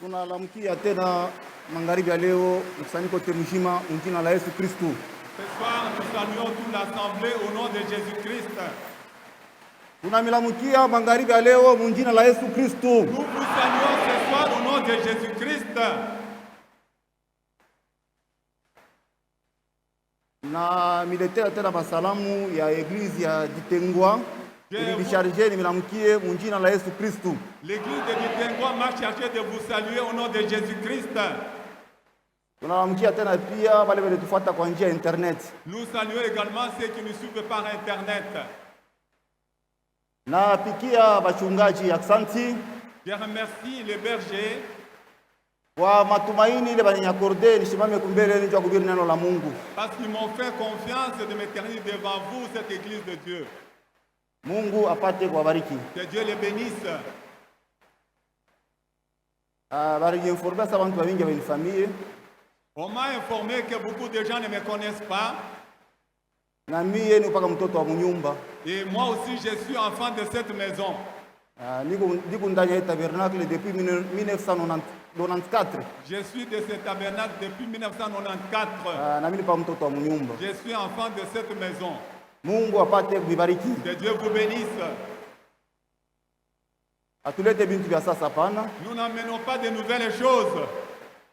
Tunalamkia tena magharibi ya leo mkusanyiko wote mzima jina la Yesu Kristo. Ce soir, nous saluons toute l'assemblée au nom de Jésus-Christ. Tunamilamkia magharibi ya leo jina la Yesu Kristo. Nous vous saluons ce soir au nom de Jésus-Christ. Na miletea tena basalamu ya eglise ya Ditengwa. Chargé nimelamkie jina la Yesu Kristo. L'église de Ditengwa m'a chargé de vous saluer au nom de Jésus-Christ. Tunalamkia tena pia wale waliotufuata kwa njia ya internet. Nous saluons également ceux qui nous suivent par internet. Na pikia bachungaji aksanti. Je remercie les bergers Kwa matumaini ile baninyakorde nisimame kumbele nje kuhubiri neno la Mungu. parce qu'ils m'ont fait confiance de me tenir devant vous, cette église de Dieu. Mungu apate kuwabariki. Que Dieu les bénisse. Bari informer sa bantu wengi wa famille. On m'a informé que beaucoup de gens ne me connaissent pas. Na mie ni upaka mtoto wa munyumba. Et moi aussi, je suis enfant de cette maison. Niko ndani ya tabernacle depuis 1994. Je suis de ce tabernacle depuis 1994. Na mimi ni pa mtoto wa munyumba. Je suis enfant de cette maison. Mungu apate kubariki. Que Dieu vous bénisse. Atulete bintu vya sasa pana. Nous n'amenons pas de nouvelles choses.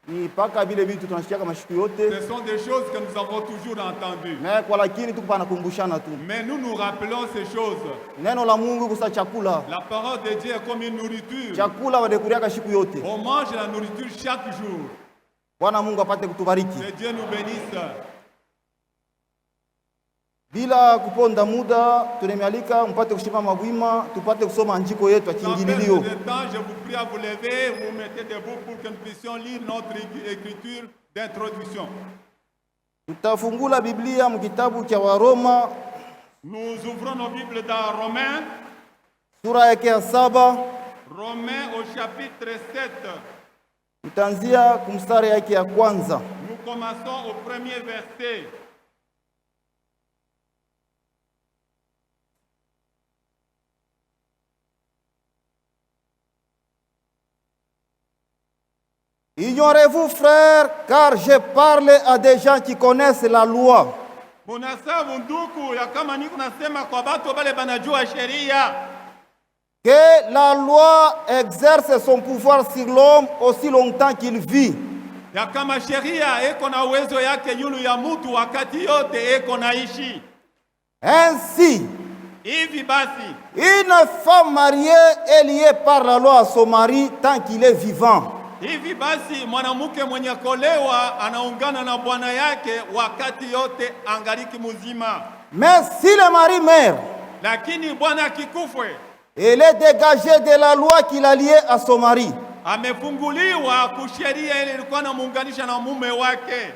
Ni paka vile bintu tunashikia kama siku yote. Ce sont des choses que nous avons toujours entendues. Na kwa lakini tuko pana kumbushana tu. Mais nous nous rappelons ces choses. Neno la Mungu kusa chakula. La parole de Dieu est comme une nourriture. Chakula wadekuriaka siku yote. On mange la nourriture chaque jour. Bwana Mungu apate kutubariki. Que Dieu nous bénisse. Bila kuponda muda tunemialika mpate kushimama wima tupate kusoma andiko yetu ya kiingililio. Sans perdre de temps, je vous prie à vous lever, vous mettez debout pour que nous puissions lire notre écriture d'introduction. Tutafungula Biblia mkitabu cha Waroma. Nous ouvrons nos Bibles dans Romains. Sura yake ya 7. Romains au chapitre 7. Tutaanzia kumstari yake ya kwanza. Nous commençons au premier verset. Ignorez-vous, frères, car je parle à des gens qui connaissent la loi. Que la loi exerce son pouvoir sur l'homme aussi longtemps qu'il vit. Ainsi, une femme mariée est liée par la loi à son mari tant qu'il est vivant. Hivi basi mwanamke mwenye kolewa anaungana na bwana yake wakati yote angaliki mzima. Mais si le mari meurt, lakini bwana akikufwe, elle est dégagée de la loi qu'il a liée à son mari. Amefunguliwa kusheria ile ilikuwa inamuunganisha na mume wake.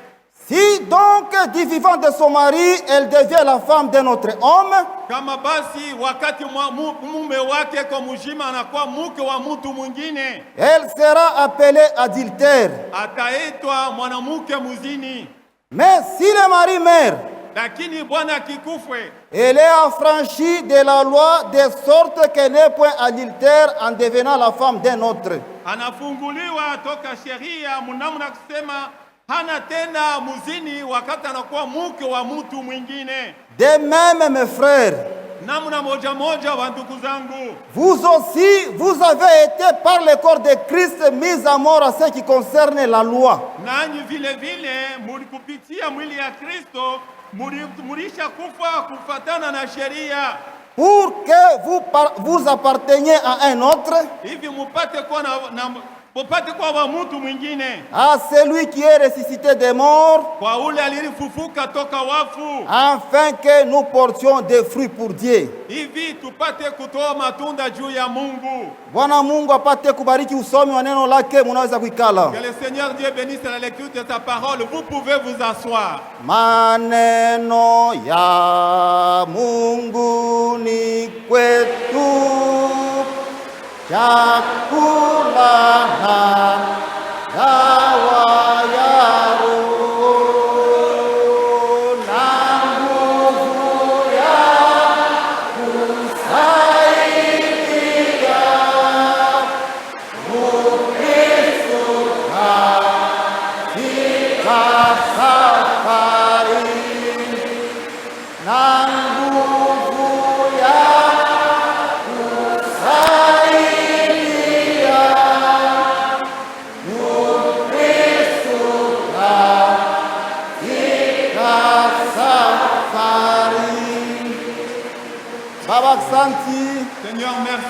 Si donc du vivant de son mari, elle devient la femme d'un autre homme, kama basi wakati mume wake kwa mjima anakuwa mke wa mtu mwingine, elle sera appelée adultère. Ataitwa mwanamke mzini. Mais si le mari meurt, lakini bwana akikufwe, elle est affranchie de la loi de sorte qu'elle n'est point adultère en devenant la femme d'un autre. Anafunguliwa toka sheria mnamna kusema hana tena muzini wakati anakuwa mke wa mtu mwingine. De même, mes frères, namna moja moja wa ndugu zangu, vous aussi, vous avez été par le corps de Christ mis à mort à ce qui concerne la loi. Nanyi vile vile mulikupitia mwili ya Kristo mulisha kufa kufatana na sheria, pour que vous apparteniez à un autre, hivi mupate kwa mupate kwa wa mtu mwingine, à celui qui est ressuscité des morts, kwa ule alifufuka toka wafu, afin que nous portions des fruits pour Dieu. hivi tupate kutoa matunda juu ya Mungu. Bwana Mungu apate kubariki usomi wa neno lake, munaweza kuikala. Que le Seigneur Dieu bénisse la lecture de sa parole. Vous pouvez vous asseoir. Maneno ya Mungu ni kwetu chakula na dawa ya roho na nguvu ya kusaidia Mkristo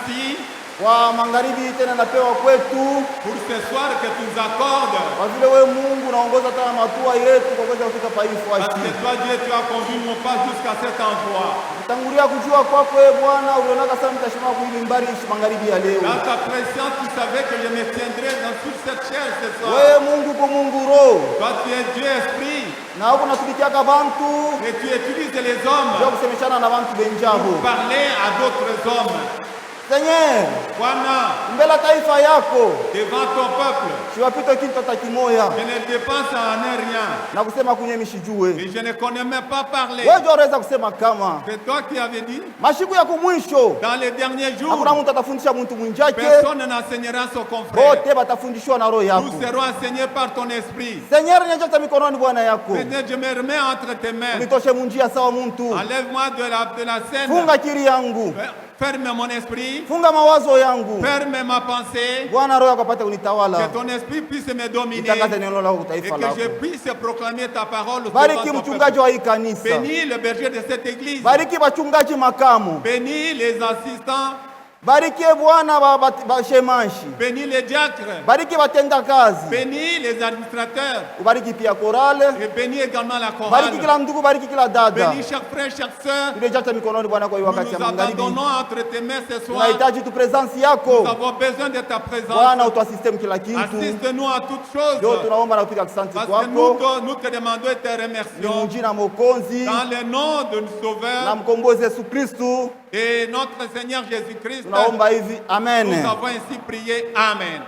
merci kwa magharibi tena napewa kwetu, pour ce soir que tu nous accordes. kwa vile wewe Mungu unaongoza tena matua yetu kwa kuweza kufika pa hii Parce fasi. que toi, Dieu, tu as conduit mon pas jusqu'à cet endroit. Tangulia kujua kwako wewe Bwana, ulionaka sana mtashimama kuili mbali magharibi ya leo. Dans ta présence, tu savais que je me tiendrais dans toute cette chair ce soir. Wewe Mungu kwa Mungu roho. Toi, tu es Dieu esprit. Na huko natumikiaka bantu Et tu utilises les hommes ndio kusemeshana na bantu benjabo. pour parler à d'autres hommes. Seigneur, Bwana, mbele taifa yako devant ton peuple, siwapite kitu hata kimoya je ne dépense en rien. na kusema kunye mishijue. Et je ne connais même pas parler. Wewe ndio unaweza kusema kama C'est toi qui avais dit, mashiku ya kumwisho dans les derniers jours, hakuna mtu atafundisha mtu mwinjake, personne n'enseignera son confrère. wote batafundishwa na roho yako. Nous serons enseignés par ton esprit. Seigneur, nyanja mikononi Bwana yako, Seigneur, je me remets entre tes mains. unitoshe munjia sawa muntu. Enlève-moi de la scène. Funga akili yangu, Ferme mon esprit. funga mawazo yangu Ferme ma pensée. Bwana, roho yako apate Que kunitawala, ton esprit puisse me dominer. nitangaze neno lako kwa Et taifa que je lako. puisse proclamer ta parole. Bariki devant ton mchungaji peuple. wa hii kanisa, Bénis le berger de cette église. bariki wachungaji makamu, Bénis les assistants. bariki Bwana bashemashi, Bénis les diacres. bariki watenda kazi, Bénis les administrateurs. ubariki pia korale, Et bénis également la chorale. bariki kila ndugu, bariki kila dada. Bénis chaque frère, chaque sœur. Tulijacha mikononi Bwana kwa hii Nous wakati ya nous magharibi. abandonnons entre tes mains ce soir. Tunahitaji tu presence Nous yako avons besoin de ta présence. Bwana, utuasiste kila kitu. Assiste-nous à toutes Ndio choses. tunaomba na kupiga asante Parce que kwako, nous te demandons et te ni remercions. mjina Mwokozi Dans le nom de notre na Sauveur mkombozi Yesu Kristu et notre Seigneur Jésus-Christ, tunaomba hivi, nous amen. avons ainsi prié. Amen.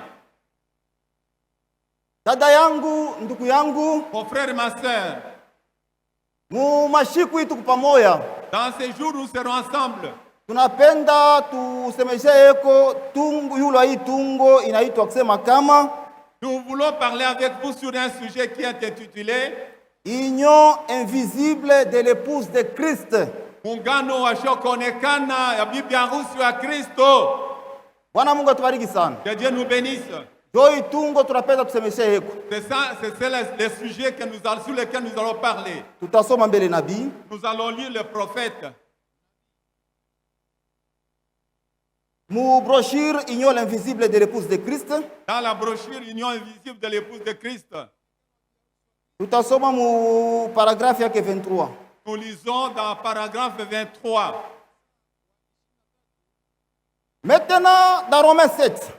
Dada yangu, ndugu yangu, Mon frère et ma sœur, mu mashiku hii tuko pamoja, dans ces jours, nous serons ensemble. tunapenda tusemeshe yeko tungu yulo hii tungo inaitwa kusema kama Nous voulons parler avec vous sur un sujet qui est intitulé union invisible de l'épouse de Christ. Muungano wa kuonekana ya bibi harusi wa Kristo. Bwana Mungu atubariki sana. Que Dieu nous bénisse. Ndio hii tungo tunapenda tusemeshe yeko. C'est ça, c'est le sujet que sur lequel nous allons parler. Tutasoma mbele nabii. Nous allons lire le prophète. Mu brochure Union invisible de l'épouse de Christ. Dans la brochure Union invisible de l'épouse de Christ, Tutasoma mu paragraphe yake 23. nous lisons dans paragraphe 23. Maintenant dans Romains 7.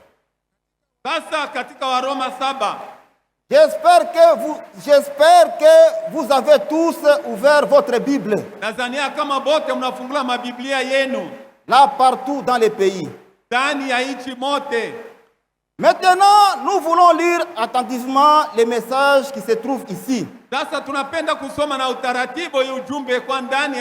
Sasa katika Waroma 7, J'espère que vous avez tous ouvert votre Bible Tanzania kama bote mnafungula mabiblia yenu là partout dans les pays. ndani ya nchi mote. Maintenant, nous voulons lire attentivement les messages qui se trouvent ici. Sasa tunapenda kusoma na utaratibu hii ujumbe kwa ndani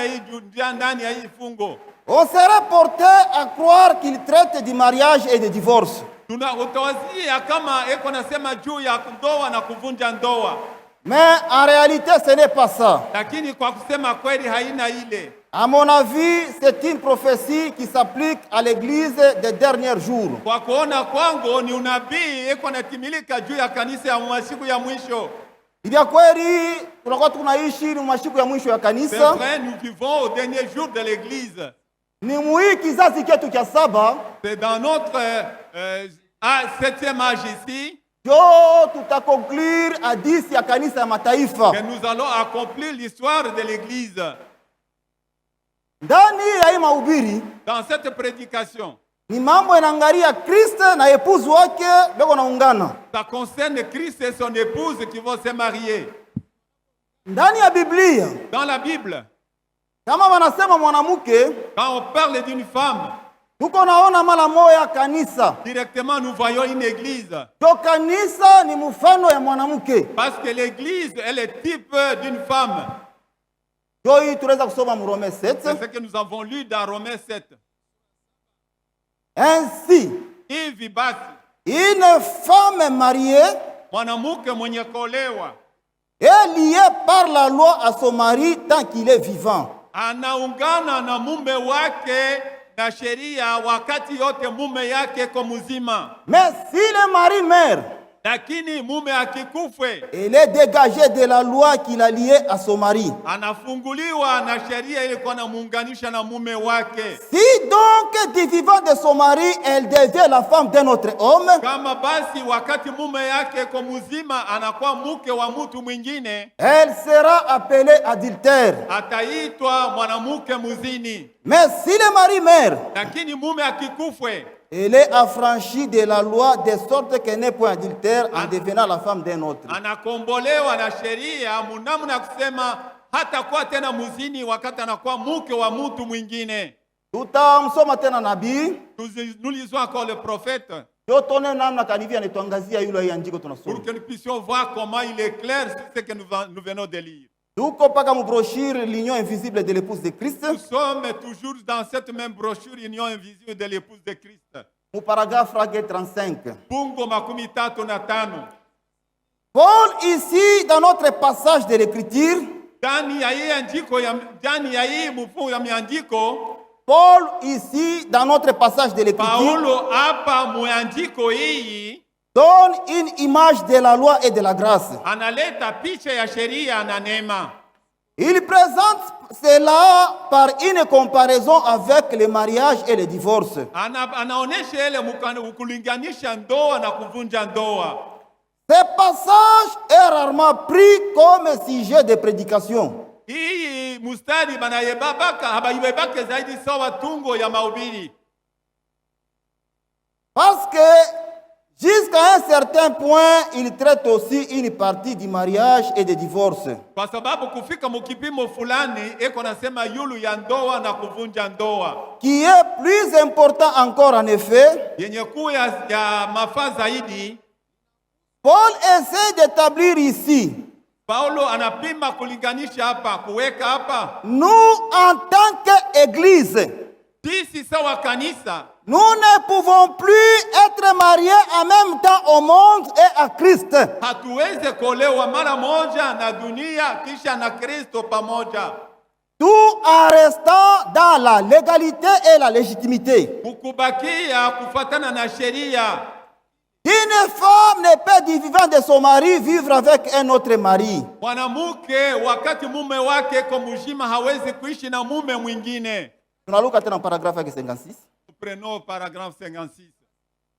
ya hii fungo. On serait porté à croire qu'il traite du mariage et du divorce. Utawazia kama eko nasema juu ya ndoa na kuvunja ndoa. Mais en réalité, ce n'est pas ça. Lakini kwa kusema kweli haina ile. À mon avis, c'est une prophétie qui s'applique à l'église des derniers jours. Kwa kuona kwangu ni unabii eko natimilika juu ya kanisa ya masiku ya mwisho. Ili kweli tunakuwa tunaishi ni masiku ya mwisho ya C'est kanisa. vrai, nous vivons au dernier jour de l'église. Ni muhii kizazi chetu cha saba C'est dans notre 7e âge ici ndio tutakonclure hadithi ya kanisa ya mataifa. que nous allons accomplir l'histoire de l'église. Ndani ya hii mahubiri Dans cette prédication, ni mambo yanaangalia Kristo na epuzi wake beko naungana. ça concerne Christ et son épouse qui vont se marier. Ndani ya Biblia Dans la Bible, kama wanasema mwanamke, quand on parle d'une femme, tuko naona mara moya kanisa. directement nous voyons une église. To kanisa ni mfano ya mwanamke. Parce que l'église est le type d'une femme. Ndio hii tunaweza kusoma mu Romains 7. C'est ce que nous avons lu dans Romains 7. Ainsi, Hivi basi, une femme mariée mwanamke mwenye kuolewa est liée par la loi à son mari tant qu'il est vivant. anaungana na mume wake na sheria wakati yote mume yake ko mzima. Mais si le mari meurt, lakini mume akikufwe, elle est dégagée de la loi qui l'a liée à son mari. anafunguliwa na sheria ile kwa namuunganisha na mume wake. Si donc du vivant de son mari, elle devient la femme d'un autre homme, Kama basi wakati mume yake kwa mzima anakuwa mke wa mtu mwingine, elle sera appelée adultère. ataitwa mwanamke muzini. Mais si le mari meurt, Lakini mume akikufwe, elle est affranchie de la loi de sorte qu'elle n'est point adultère en devenant la femme d'un autre. anakombolewa na sheria munamna kusema hata kuwa tena muzini wakati anakuwa mke wa mtu mwingine. Tutamsoma tena nabii Nous lisons encore le prophète yotone namna kanivia anatuangazia yule andiko tunasoma. pour que nous puissions voir comment il est clair sur ce que nous venons de lire. Tuko paka mu brochure l'union invisible de l'épouse de Christ. Nous sommes toujours dans cette même brochure Union invisible de l'épouse de Christ. Mu paragraphe 35. Fungo makumi tatu na tano. Paul ici dans notre passage de l'écriture, Ndani ya hii andiko ndani ya hii mfungo ya miandiko, Paul ici dans notre passage de l'écriture Paulo hapa muandiko hii donne une image de la loi et de la grâce. analeta picha ya sheria na neema. Il présente cela par une comparaison avec le mariage et le divorce. Anaonesha ile kulinganisha ndoa na kuvunja ndoa. Ce passage est rarement pris comme sujet de prédication. Hii mustari banayebabaka habaibebake zaidi sawa tungo ya mahubiri. Parce que jusqu'à un certain point, il traite aussi une partie du mariage et du divorce. Kwa sababu kufika mukipimo fulani eko nasema yulu ya ndoa na kuvunja ndoa. Qui est plus important encore en effet, Yenye kuwa ya mafaa zaidi, Paul essaie d'établir ici, Paulo anapima kulinganisha hapa, kuweka hapa. nous en tant qu'Église, Sisi sawa kanisa, nous ne pouvons plus être mariés en même temps au monde et à Christ. hatuweze kuolewa mara moja na dunia kisha na Kristo pamoja. Tout en restant dans la légalité et la légitimité. Kukubakia kufatana na sheria. Une femme ne peut du vivant de son mari vivre avec un autre mari. Mwanamke wakati mume wake kwa mzima hawezi kuishi na mume mwingine. Tunaluka tena paragraphe 56. Prenons paragraphe 56.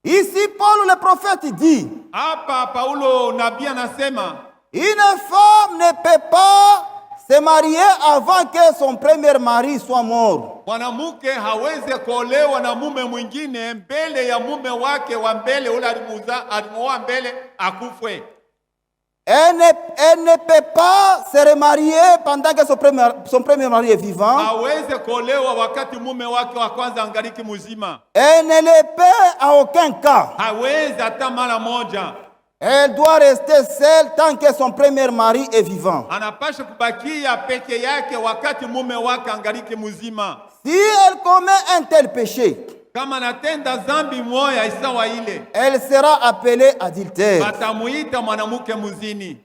Ici, Paul le prophète dit, Hapa Paulo nabii anasema une femme ne peut pas se marier avant que son premier mari soit mort. mwanamke hawezi kuolewa na mume mwingine mbele ya mume wake wa mbele ule alimuoa mbele akufwe. Elle ne peut pas se remarier pendant que son premier mari est vivant. Hawezi kuolewa wakati mume wake wa kwanza angaliki mzima. Elle ne le peut à aucun cas. Hawezi hata mara moja. Elle doit rester seule tant que son premier mari est vivant. Anapasha kubakia peke yake wakati mume wake angaliki mzima. Si elle commet un tel péché, Kama natenda zambi moya isawa ile, elle sera appelée adultère. batamuita mwanamke muzini.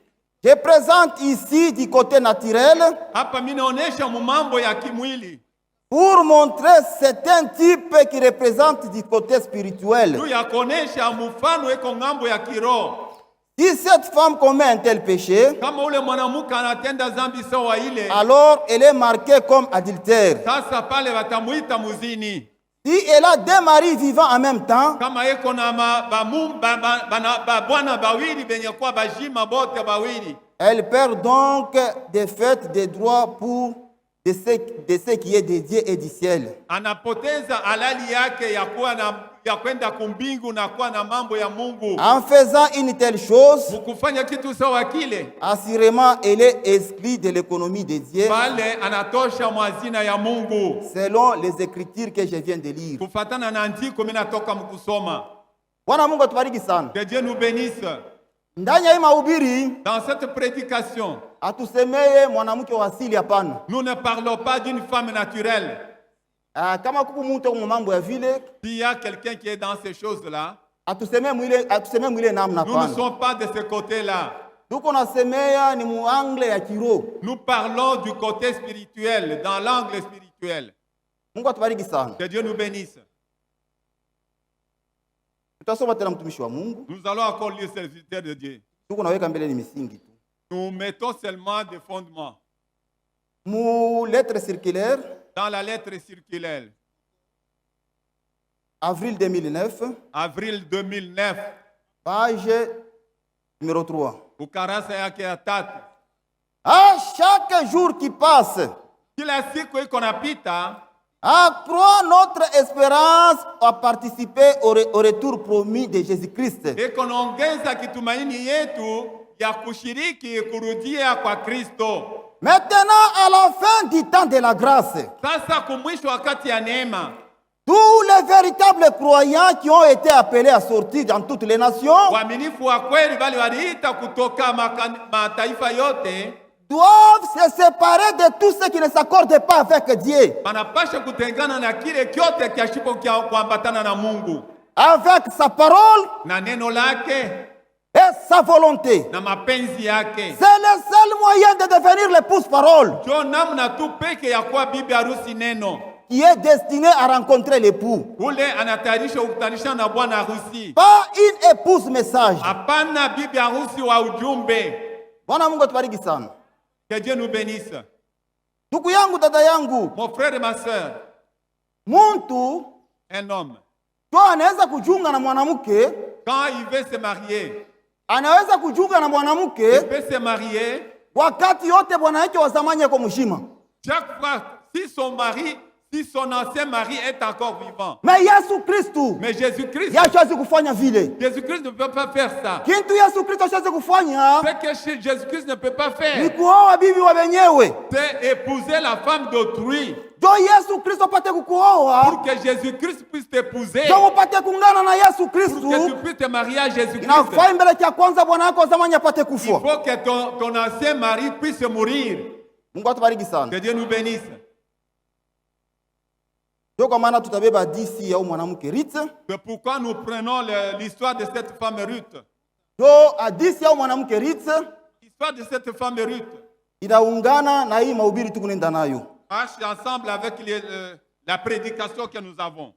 Je présente ici du côté naturel Hapa mimi naonesha mambo ya kimwili pour montrer certains types qui représentent du côté spirituel. tu ya kuonesha mfano eko ngambo ya kiroho. Si cette femme commet un tel péché, Kama ule mwanamke anatenda zambi sawa ile, alors elle est marquée comme adultère. sasa pale batamuita muzini. Si elle a deux maris vivants en même temps, Kama eko na bwana bawili benye kwa bajima bote bawili, elle perd donc de fait des droits pour de ce qui est de Dieu et du ciel. anapoteza halali yake ya kwenda kumbingu na kuwa na mambo ya Mungu. En faisant une telle chose, Mukufanya kitu sawa kile, assurément elle est exclue de l'économie de Dieu, pale anatosha mwazina ya Mungu. selon les écritures que je viens de lire. Kufatana na andiko mimi natoka mkusoma. Bwana Mungu atubariki sana. Que Dieu nous bénisse. Ndani ya hii mahubiri Dans cette prédication, atusemeye mwanamke wa asili, hapana. nous ne parlons pas d'une femme naturelle. Kama kuku mtu kwa mambo ya vile, S'il y a quelqu'un qui est dans ces choses-là, atuseme mwile namna, nous ne hapana. sommes pas de ce côté-là. Tuko nasemea ni muangle ya kiroho. Nous parlons du côté spirituel, dans l'angle spirituel. Mungu atubariki sana. Que Dieu nous bénisse. Tutasoma tena mtumishi wa Mungu. Nous allons encore lire serviteur de Dieu. Tuko naweka mbele ni misingi tu. Nous mettons seulement des fondements. Mu lettre circulaire, Dans la lettre circulaire, avril 2009, avril 2009, page numéro 3. ukarasa yake ya 3. À chaque jour qui passe, Kila siku iko napita, accroît notre espérance à participer au retour promis de Jésus-Christ. iko naongeza kitumaini yetu ya kushiriki kurudia kwa Kristo. Maintenant, à la fin du temps de la grâce, Sasa kumwisho wakati ya neema, tous les véritables croyants qui ont été appelés à sortir dans toutes les nations waaminifu wa kweli bali waliita kutoka mataifa yote doivent se séparer de tous ceux qui ne s'accordent pas avec Dieu, wanapasha kutengana na kile kyote kiashipo kuambatana na Mungu avec sa parole na neno lake et sa volonté. na mapenzi yake. C'est le seul moyen de devenir l'épouse-parole Jo namna tu peke ya kuwa bibi harusi neno, qui est destiné à rencontrer l'époux. ule anatayarisha kukutanisha na bwana harusi, Pas une épouse message. hapana bibi harusi wa ujumbe. Bwana Mungu atubariki sana. Que Dieu nous bénisse. Ndugu yangu, dada yangu, Mon frère et ma sœur, mtu un homme, to anaweza kujiunga na mwanamke, quand il veut se marier, anaweza kujiunga na il mwanamke peut se marier wakati yote bwana yake wa zamani yako mshima. chaque fois si son ancien mari est encore vivant. Mais Yesu Kristu Mais Jésus-Christ yashazi kufanya vile. Jésus-Christ ne peut pas faire ça. Kintu Yesu Kristu ashazi kufanya Ce que Jésus-Christ ne peut pas ni faire, kuoa bibi wa wenyewe. c'est épouser la femme d'autrui. Jo Yesu Kristu apate kukuoa, Pour que Jésus-Christ puisse t'épouser, jo upate kuungana na Yesu pour que tu Kristu, puisses te marier à Jésus-Christ, inafaa mbele kia kwanza bwana yako wa zamani apate il kufa. faut que ton ancien mari puisse mourir. Mungu atubariki sana. Que Dieu nous bénisse. Ndio kwa maana tutabeba hadithi ya huyu mwanamke Ruth. C'est pourquoi nous prenons l'histoire de cette femme Ruth. Ndio hadithi ya huyu mwanamke Ruth L'histoire de cette femme Ruth inaungana na hii mahubiri tukunenda nayo. marche ensemble avec la prédication que nous avons.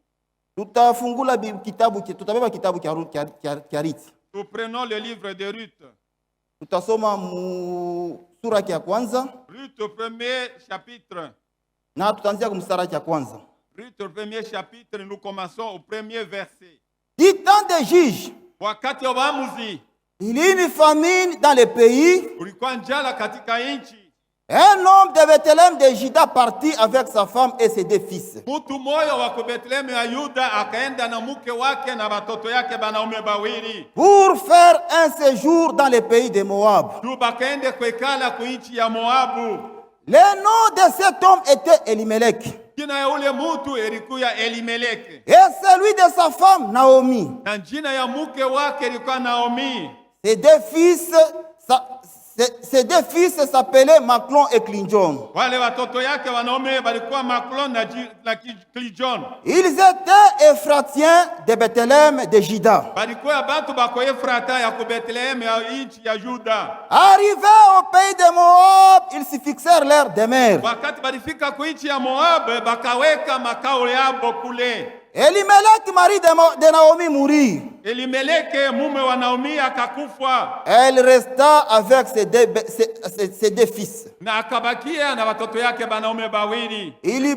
Tutafungula tutabeba kitabu cha Ruth. Nous prenons le livre de Ruth. Tutasoma mu sura ya kwanza Ruth au premier chapitre. na tutaanzia kumstari ya kwanza. Ruth au premier chapitre, nous commençons au premier verset. Du temps des juges, Wakati wa waamuzi, il y a une famine dans le pays. kulikuwa njala katika nchi. Un homme de Bethléem de Juda partit avec sa femme et ses 2 fils. Mtu moyo wa Bethlehemu ya Yuda akaenda na mke wake na watoto yake banaume bawili. Pour faire un séjour dans le pays de Moab. Tu bakaende kwekala ku nchi ya Moabu. Le nom de cet homme était Elimelech. Jina ya ule mtu ilikuwa Elimeleki. Et celui de sa femme Naomi. Na jina ya mke wake ilikuwa Naomi. Ses 2 fils s'appelaient Maclon et Clinjon. Wale watoto yake wanaume walikuwa Maklon na Klijon. Ils étaient Ephratiens de Bethléem de Juda. Balikuwa batu bako Efrata ya ku Bethlehemu ya nchi ya Juda. Arrivés au pays de Moab, ils s'y fixèrent leur demeure. Wakati balifika ku nchi ya Moab bakaweka makao yao kule. Elimelech, mari de Naomi, mourut. Elimeleke mume wa Naomi akakufa. Elle resta avec ses 2 fils. Na akabakia na watoto yake banaume bawili. Il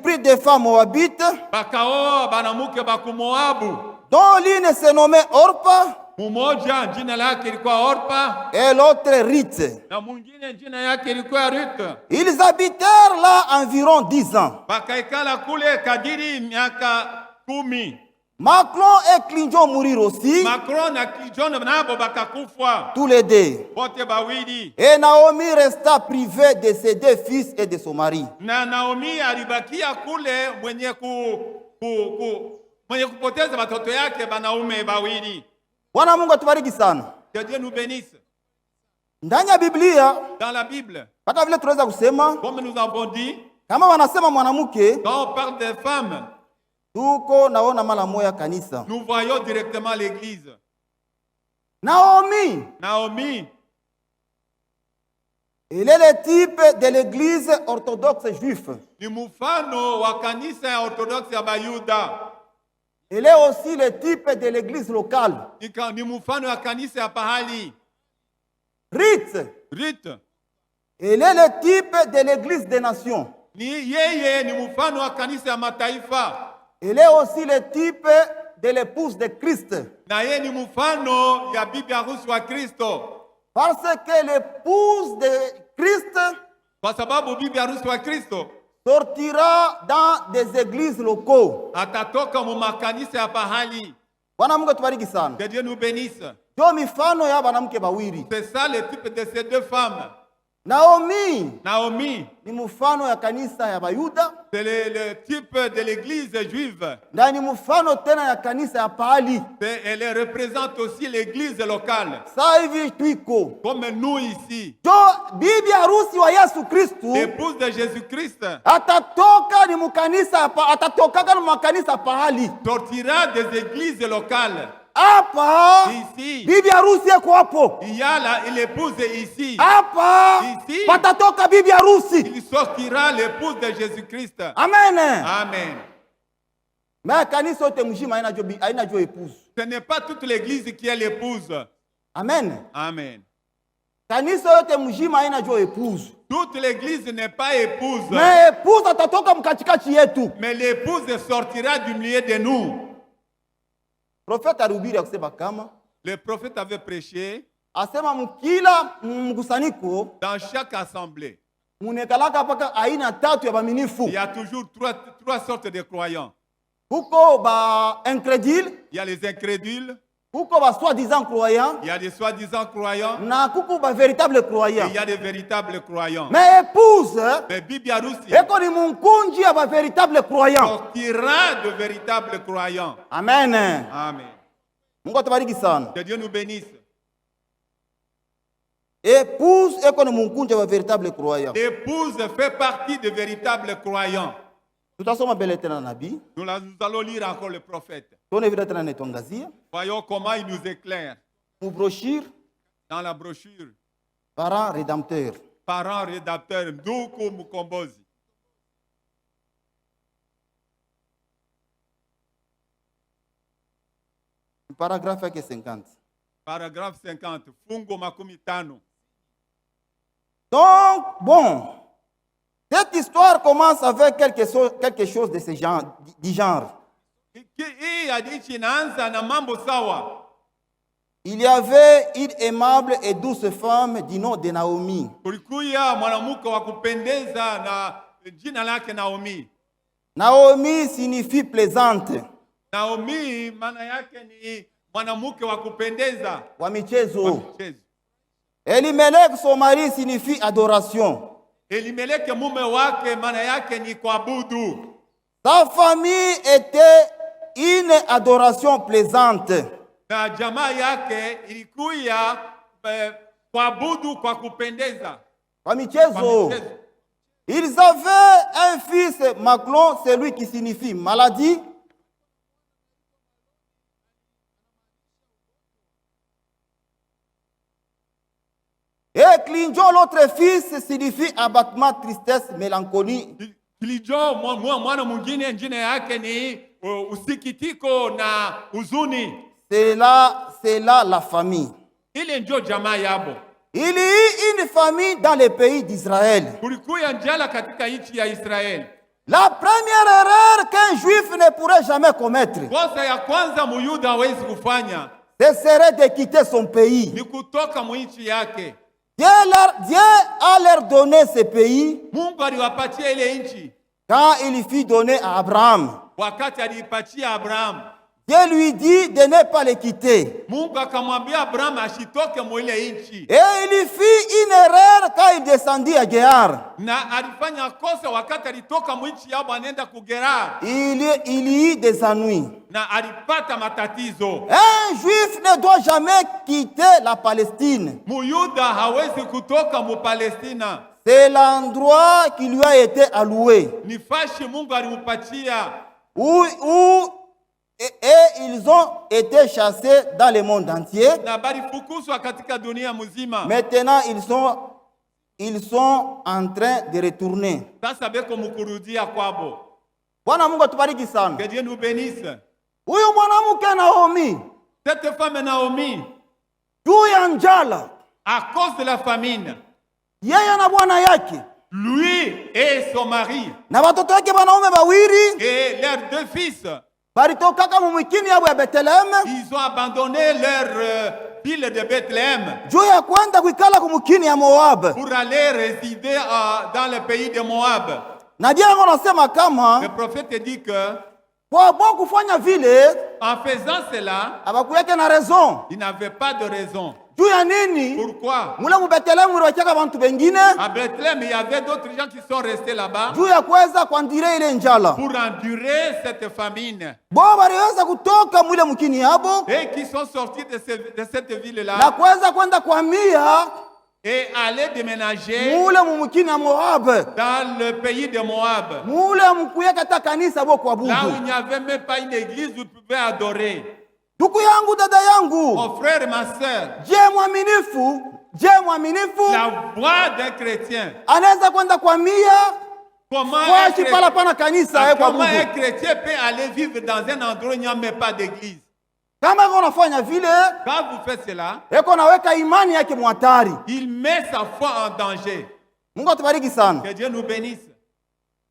prit des femmes moabites, Bakaoa banamuke baku Moabu. dont l'une se nommait Orpa Mmoja jina lake ilikuwa Orpa et l'autre Ruth. na mwingine jina yake ilikuwa Ruth. Ils habitèrent là environ 10 ans. Bakaikala kule kadiri miaka 10. Maclon et Clinjon mourirent aussi, Macron na Klijon nabo bakakufa tous les 2. wote bawili. Et Naomi resta privée de ses 2 fils et de son mari. Na Naomi alibakia kule mwenye kupoteza watoto yake banaume bawili. Bwana Mungu atubariki sana. Que Dieu nous bénisse. Ndani ya Biblia Dans la Bible, hata vile tunaweza kusema comme nous avons dit, kama wanasema mwanamke, quand on parle des femmes, tuko naona mara moya kanisa. nous voyons directement l'église. Naomi, Naomi, elle est le type de l'église orthodoxe juive. ni mfano wa kanisa ya Orthodoxe ya Bayuda. Elle est aussi le type de l'église locale. Ni mfano ya kanisa ya pahali. Rite. Elle est le type de l'église des nations. Yeye ni mfano wa kanisa ya mataifa. Elle est aussi le type de l'épouse de Christ. Na yeye ni mfano ya bibi harusi wa Kristo. Parce que l'épouse de Christ, kwa sababu bibi harusi wa Kristo sortira dans des églises locaux. Atatoka mu makanisa ya pahali. Bwana Mungu tubariki sana. Que Dieu nous bénisse. Ndio mifano ya banamke bawili. C'est ça le type de ces deux femmes. Naomi ni mfano ya kanisa ya Bayuda. C'est le type de l'église juive. Na ni mfano tena ya kanisa ya pahali. Elle représente aussi l'église locale. Sasa hivi tuiko comme nous ici. Jo bibi harusi wa Yesu Kristo, l'épouse de Jésus-Christ, atatoka ni mukanisa atatoka kama makanisa pahali. Sortira des églises locales. Hapa ici bibi harusi yako hapo. Il y a l'épouse ici. Hapa ici patatoka bibi harusi. Il sortira l'épouse de Jésus-Christ. Amen. Amen. Mais kanisa yote mjima haina jo épouse. Ce n'est pas toute l'église qui est l'épouse. Amen. Amen. Kanisa yote mjima haina jo épouse. Toute l'église n'est pas épouse. Mais épouse atatoka mkatikati yetu. Mais l'épouse sortira du milieu de nous. Prophète alihubiri akisema kama le prophète avait prêché asema mkila mkusanyiko dans chaque assemblée. Munekalaka paka aina tatu ya baminifu. Il y a toujours trois sortes de croyants. Kuko ba incrédules, il y a les incrédules. Kuko ba soi-disant croyants, il y a des soi-disant croyants. Na kuko ba véritables croyants. Et il y a des véritables croyants. Mais épouse, mais bibi harusi eko ni munkunji ya ba véritables croyants. Sortira de véritables croyants. Amen. Amen. Mungu atubariki sana. Que Dieu nous bénisse. Épouse eko ni munkunji ya ba véritables croyants. L'épouse fait partie des véritables croyants. Tutasoma mbele tena nabii. Nous allons lire encore le prophète. Tuone vile tena netongazia. Voyons comment il nous éclaire. Mu brochure. Dans la brochure. Parents rédempteurs. Parents rédempteurs. Nduku Mukombozi. Paragraphe yake 50. Paragraphe 50. Fungo makumi tano. Donc, bon, cette histoire commence avec quelque chose de ce genre, du genre. Il y avait une aimable et douce femme du nom de Naomi. Naomi signifie plaisante. Naomi maana yake ni mwanamke wa kupendeza. Wa michezo. Elimelech, son mari, signifie adoration. Elimelech mume wake maana yake ni kuabudu. Sa famille était une adoration plaisante. Na jamaa yake ilikuwa kuabudu kwa kupendeza. Kwa michezo. Ils avaient un fils, Maclon, celui qui signifie maladie. Et Clinjon, l'autre fils, signifie abattement, tristesse, mélancolie. Clinjon, mwana mwingine jina yake ni usikitiko na huzuni. C'est là la famille. Ile ndio jamaa yabo. Il y a une famille dans le pays d'Israël. Kulikuwa njala katika nchi ya Israeli. La première erreur qu'un juif ne pourrait jamais commettre, kosa ya kwanza muyuda hawezi kufanya, ce serait de quitter son pays. Ni kutoka mu nchi yake. Dieu a leur donné ce pays. Mungu aliwapatia ile nchi. Quand il fut donné à Abraham. Wakati alipatia Abraham. Dieu lui dit de ne pas le quitter. Mungu akamwambia Abraham asitoke mu ile nchi. Et il fit une erreur quand il descendit à Gerar. Na alifanya kosa wakati alitoka mu nchi yao anaenda ku Gerar. Il y eut des ennuis. Na alipata matatizo. Un juif ne doit jamais quitter la Palestine. Muyuda hawezi kutoka mu Palestina. C'est l'endroit qui lui a été alloué. Ni fashi Mungu alimpatia. Et ils ont été chassés dans le monde entier. Maintenant, ils sont en train de retourner. Sasa beko mukurudia kwabo. Bwana Mungu atubariki sana. Que Dieu nous bénisse. Huyu mwanamke Naomi, cette femme Naomi, juu ya njala, à cause de la famine, yeye na bwana yake, lui et son mari, na watoto wake wanaume bawiri, et leurs 2 fils, balitokaka mumikini yabo ya Bethlehem, ils ont abandonné leur ville de Bethléem juu ya kwenda kuikala kumukini ya Moab. pour aller résider dans le pays de Moab. Na Biblia nasema kama Le prophète dit que kwa bo kufanya vile en faisant cela, abakuyake na raison. il n'avait pas de raison. Juu ya nini? Pourquoi? Mule mu Bethlehem muriwachaka bantu bengine À Bethléem, il y avait d'autres gens qui sont restés là-bas juu ya kuweza kuandire ile njala. pour endurer cette famine Bo baliweza kutoka mule mukini yabo et qui sont sortis de cette na ville-là kuweza kwenda kuhamia et aller déménager mule mumukini ya Moab, dans le pays de Moab, mule mukuyaka hata kanisa bo là où kuabudu. il n'y avait même pas une église où ils pouvaient adorer. Ndugu yangu, dada yangu, Mon frère et ma sœur, je mwaminifu la voix d'un chrétien, anaweza kwenda kuhamia comment kwashi pala pana kanisa ya comment un kuabudu. chrétien peut aller vivre dans un endroit où il n'y a même pas d'église? Kama unafanya vile, Quand vous faites cela, eko naweka imani yake muhatari. il met sa foi en danger. Mungu atubariki sana. Que Dieu nous bénisse.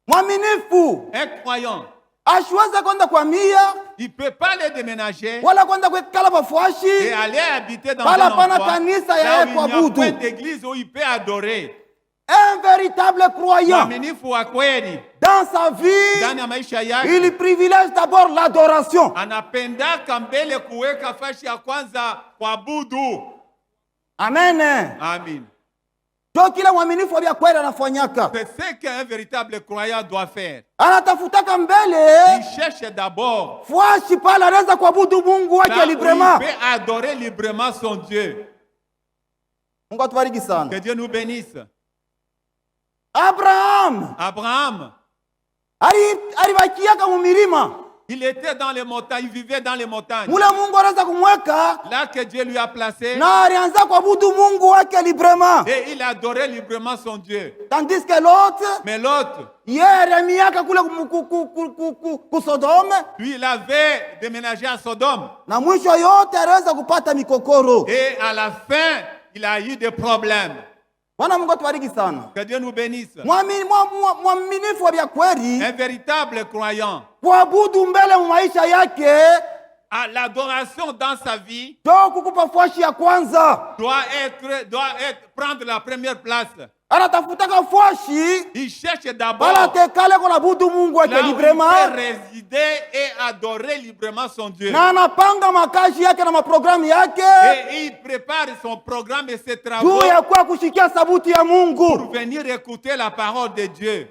Mwaminifu Un croyant, ashiweza kwenda kuhamia il ne peut pas aller déménager wala kwenda kuikala et bafuashi aller habiter dans pala un pana endroit kanisa là ya où il n'y a kuabudu. point d'église où il peut adorer. Un véritable croyant Mwaminifu wa kweli dans sa vie, ndani ya maisha yake il privilège d'abord l'adoration. anapendaka mbele kuweka fashi ya kwanza kuabudu. Amen. Amen. Ndio kila mwaminifu wa kweli anafanyaka. C'est ce qu'un véritable croyant doit faire. Anatafutaka mbele Il cherche d'abord fuashi pale anaweza kuabudu Mungu wake là où librement. il peut adorer librement son Dieu. Mungu atubariki sana. Que Dieu nous bénisse. Abraham Abraham, alibakiaka mumilima. il était dans les montagnes, il vivait dans les montagnes. Mule Mungu anaweza kumweka Là que Dieu lui a placé, na alianza kuabudu Mungu wake librement. et il adorait librement son Dieu. Tandis que l'autre Mais l'autre, yeremiaka kule ku Sodome lui, il avait déménagé à Sodome. na mwisho yote aliweza kupata mikokoro. Et à la fin, il a eu des problèmes. Bwana Mungu atubariki sana. Que Dieu nous bénisse. Mwaminifu wa vya kweli Un véritable croyant, kuabudu mbele mu maisha yake à l'adoration dans sa vie ndio kukupa fuashi ya kwanza. doit prendre la première place. Anatafutaka fuashi Il cherche d'abord bala tekale ko nabudu Mungu wake là où il librement peut résider et adorer librement son Dieu. na anapanga makazi yake na maprogramu yake Et il prépare son programme et ses travaux juu ya kuwa kushikia sauti ya pour Mungu. venir écouter la parole de Dieu.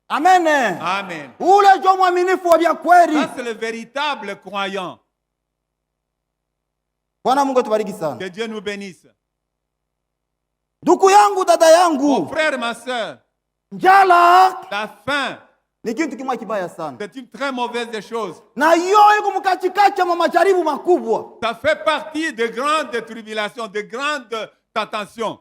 Amen. Amen. Ule ndio mwaminifu wa vya kweli. Ça, c'est le véritable croyant. Bwana Mungu atubariki sana. Que Dieu nous bénisse. Ndugu yangu, dada Mon yangu, frère, ma soeur, njala la faim, ni kitu kimwa kibaya sana, c'est une très mauvaise chose. na hiyo iko mkatikati ya majaribu makubwa. Ça fait partie de grandes tribulations, de grandes tentations.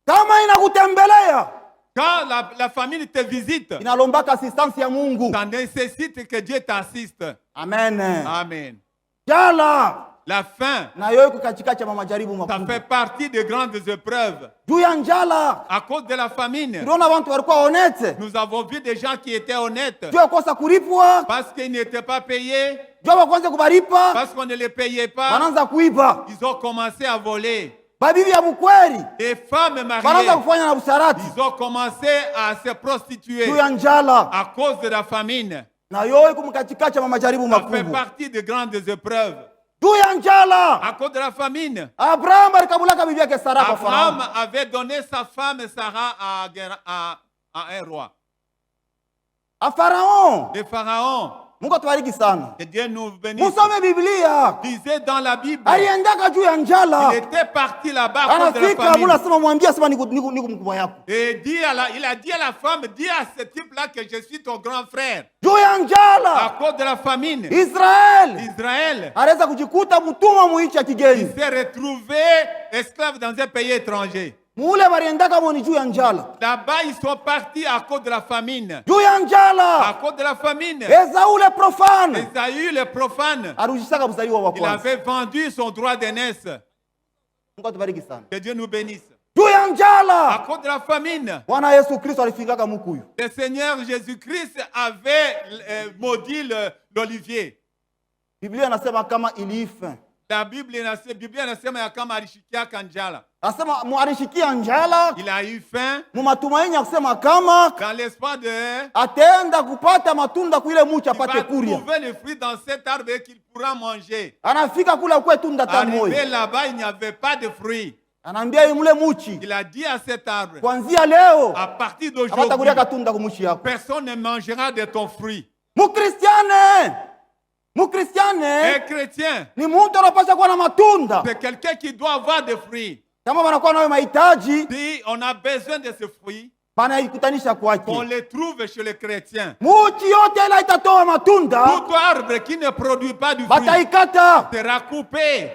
Kama inakutembelea Quand la famille te visite, inalombaka assistance ya Mungu. ça nécessite que Dieu t'assiste. Amen. Amen. Njala La faim, na hiyo iko katikati ya majaribu ça makubwa. fait partie des grandes épreuves. Juu ya njala À cause de la famine, tuliona watu walikuwa honete, nous avons vu des gens qui étaient honnêtes juu ya kosa kulipwa, parce qu'ils n'étaient pas payés, juu ya kwanza kubaripa, parce qu'on ne les payait pas. wanaanza kuiba. Ils ont commencé à voler. Babibi ya bukweli Les femmes mariées, wanaanza kufanya na busarati ils ont commencé à se prostituer juu ya njala, à cause de la famine. na hiyo iko katikati ya majaribu Ça fait makubwa. partie des grandes épreuves. Juu ya njala À cause de la famine, Abraham alikabulaka bibi yake Sara kwa Abraham Farao. avait donné sa femme Sarah à un roi. A Farao. Le pharaon, Mungu atubariki sana. que Dieu nous bénisse, Musome Biblia. disait dans la Bible, Aliendaka juu ya njala. il était parti là-bas à cause de la Anafika famine. muna sema mwambie sema niko mkubwa yako. Et il a dit à la femme, dis à ce type-là que je suis ton grand frère. Juu ya À njala cause de la famine, Israel Israël, anaweza kujikuta mtumwa muichi ya il kigeni. s'est retrouvé esclave dans un pays étranger. Mule bariendaka moni juu ya njala. Là-bas, ils sont partis à cause de la famine. Juu ya À njala. cause de la famine. Esau le profane. Esaü, le profane, Arudishaka mzaliwa wa il kwanza. avait vendu son droit d'aînesse. Mungu atubariki sana. Que Dieu nous bénisse. Juu ya À njala. cause de la famine, Bwana Yesu Kristo alifingaka mukuyu. le Seigneur Jésus-Christ avait maudit l'olivier. Biblia inasema kama iliifa. La Bible inasema ya kama alishikiaka njala. Asema muarishikia njala. Il a eu faim Mu matumaini ya kusema kama dans l'espoir de ataenda kupata matunda kuile mucha il va apate kuria. trouver le fruit dans cet arbre et qu'il pourra manger. Anafika kule kwe tunda tamu Arrivé moyo. là-bas, il n'y avait pas de fruits. Anaambia mule muchi. Il a dit à cet arbre, Kuanzia leo à partir apata d'aujourd'hui, kuria katunda kumuchi yako. personne ne mangera de ton fruit. Mukristiane. Mukristiane Un chrétien, ni mtu anapaswa kuwa na matunda. c'est quelqu'un qui doit avoir des fruits. Kama wanakuwa nayo mahitaji, Si on a besoin de ces fruits, banaikutanisha on kwake. les trouve chez les chrétiens. Muchi yote ila itatoa matunda, Tout arbre qui ne produit pas du fruit bataikata. sera coupé.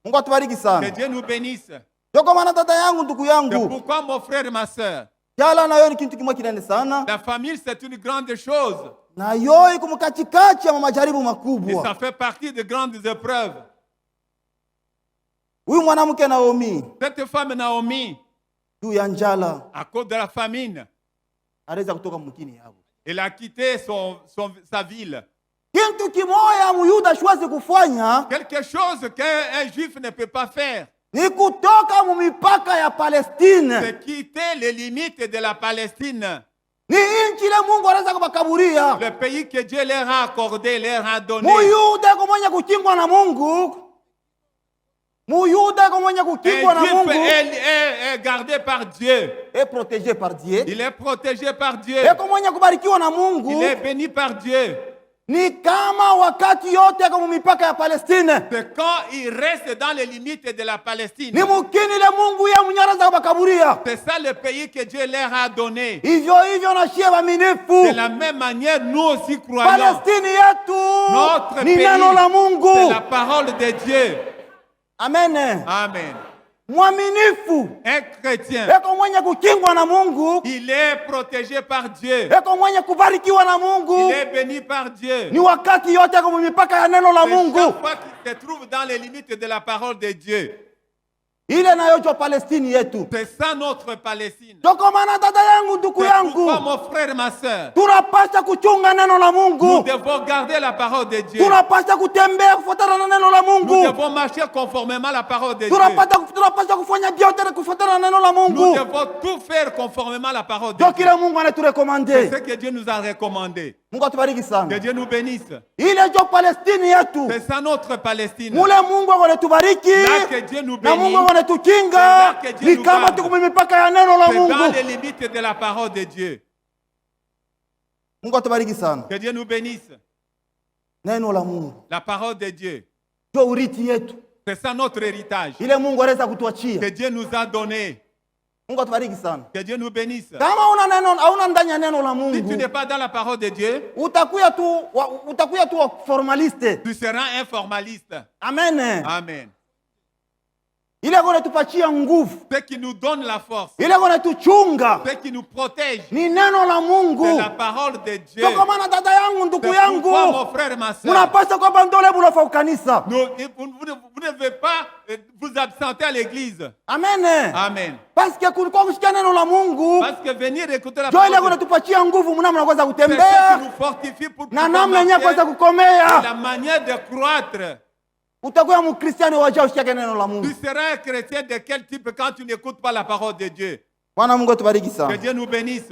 Mungu atubariki Que sana. Dieu nous bénisse. Joko maana dada yangu, ndugu C'est yangu, pourquoi mon frère et ma soeur, jala nayo ni kitu kimwe kinene sana, la famille c'est une grande chose. na yo iko mkatikati ya majaribu Et makubwa. ça fait partie des grandes épreuves. Huyu mwanamke Naomi Cette femme Naomi, juu ya njala à cause de la famine, aliweza kutoka mkini yao. elle a quitté sa ville. Kitu kimoya Muyuda shwazi kufanya Quelque chose qu'un juif ne peut pas faire, ni kutoka mu mipaka ya Palestine. c'est quitter les limites de la Palestine. Ni inchi ile Mungu anaweza kubakaburia. Le pays que Dieu leur a accordé, leur a donné. Muyuda ko mwenye kukingwa na Mungu. Muyuda ko mwenye kukingwa Un na juif Mungu est gardé par Dieu. est protégé par Dieu. Il est protégé par Dieu. Eko mwenye kubarikiwa na Mungu. Il est béni par Dieu. Ni kama wakati yote ko mu mipaka ya Palestine. C'est quand il reste dans les limites de la Palestine. Ni mukini ile Mungu ya mnyaraza kubakaburia. C'est ça le pays que Dieu leur a donné. Hivyo hivyo na shie De waaminifu. la même manière, nous aussi croyons. Palestine yetu Notre ni pays, neno la c'est Mungu. la parole de Dieu. Amen. Amen. Mwaminifu Un chrétien, eko mwenye kukingwa na Mungu, il est protégé par Dieu. eko mwenye kubarikiwa na Il Mungu. est béni par Dieu. Ni wakati yote kwa mipaka ya neno la C'est Mungu. chaque fois qu'il se trouve dans les limites de la parole de Dieu. Ile nayo jo Palestine yetu. C'est ça notre Palestine. Toko maana dada yangu, ndugu C'est pourquoi yangu, mon frère et ma soeur, tunapaswa kuchunga neno la nous Mungu. devons garder la parole de Dieu. Tunapaswa kutembea kufuatana na neno la Nous Mungu. devons marcher conformément à la parole de Dieu. Tunapaswa kufanya vyote kufuatana na neno la Nous Mungu. devons tout faire conformément à la parole de Jo Dieu. kile Mungu C'est anaturekomande. ce que Dieu nous a recommandé. Mungu atubariki Que sana. Dieu nous bénisse. Ile jo Palestine yetu. C'est ça notre Palestine. Mule Mungu anatubariki. Là que Dieu nous Na bénit. Mungu anatukinga. C'est là que Dieu Ni nous kama garde. tuko mipaka ya neno la C'est dans Mungu. les limites de la parole de Dieu. Mungu atubariki sana. Que Dieu nous bénisse. Neno la Mungu La parole de Dieu. jo urithi yetu. C'est ça notre héritage. Ile Mungu anaweza Que kutuachia. Dieu nous a donné. Mungu atubariki sana. Que Dieu nous bénisse. Kama una neno, hauna ndani ya neno la Si tu Mungu, n'es pas dans la parole de Dieu, utakuya tu wa formaliste. tu seras un formaliste. Amen. Amen. Ile kone tupatia nguvu. Ce qui nous donne la force, Ile kone tuchunga. ce qui nous protège, Ni neno la Mungu. c'est la parole de Dieu. Ndio kwa maana dada yangu, C'est ndugu pourquoi, yangu, mon frère et ma soeur, mnapaswa kwamba ndole bulofa ukanisa. vous ne devez pas vous absenter à l'église. Amen. Amen. Parce que kulikuwa kusikia neno la Mungu, Parce que venir écouter la ndio ile parole kone de Dieu, tupatia nguvu mnamna kuweza c'est ce qui kutembea nous fortifie pour na pouvoir namna yenyewe kuweza marcher, kukomea. la manière de croître. Utakuwa mkristiani wajao usikie neno la Mungu. Tu seras un chrétien de quel type quand tu n'écoutes pas la parole de Dieu? Bwana Mungu atubariki Que sana. Dieu nous bénisse.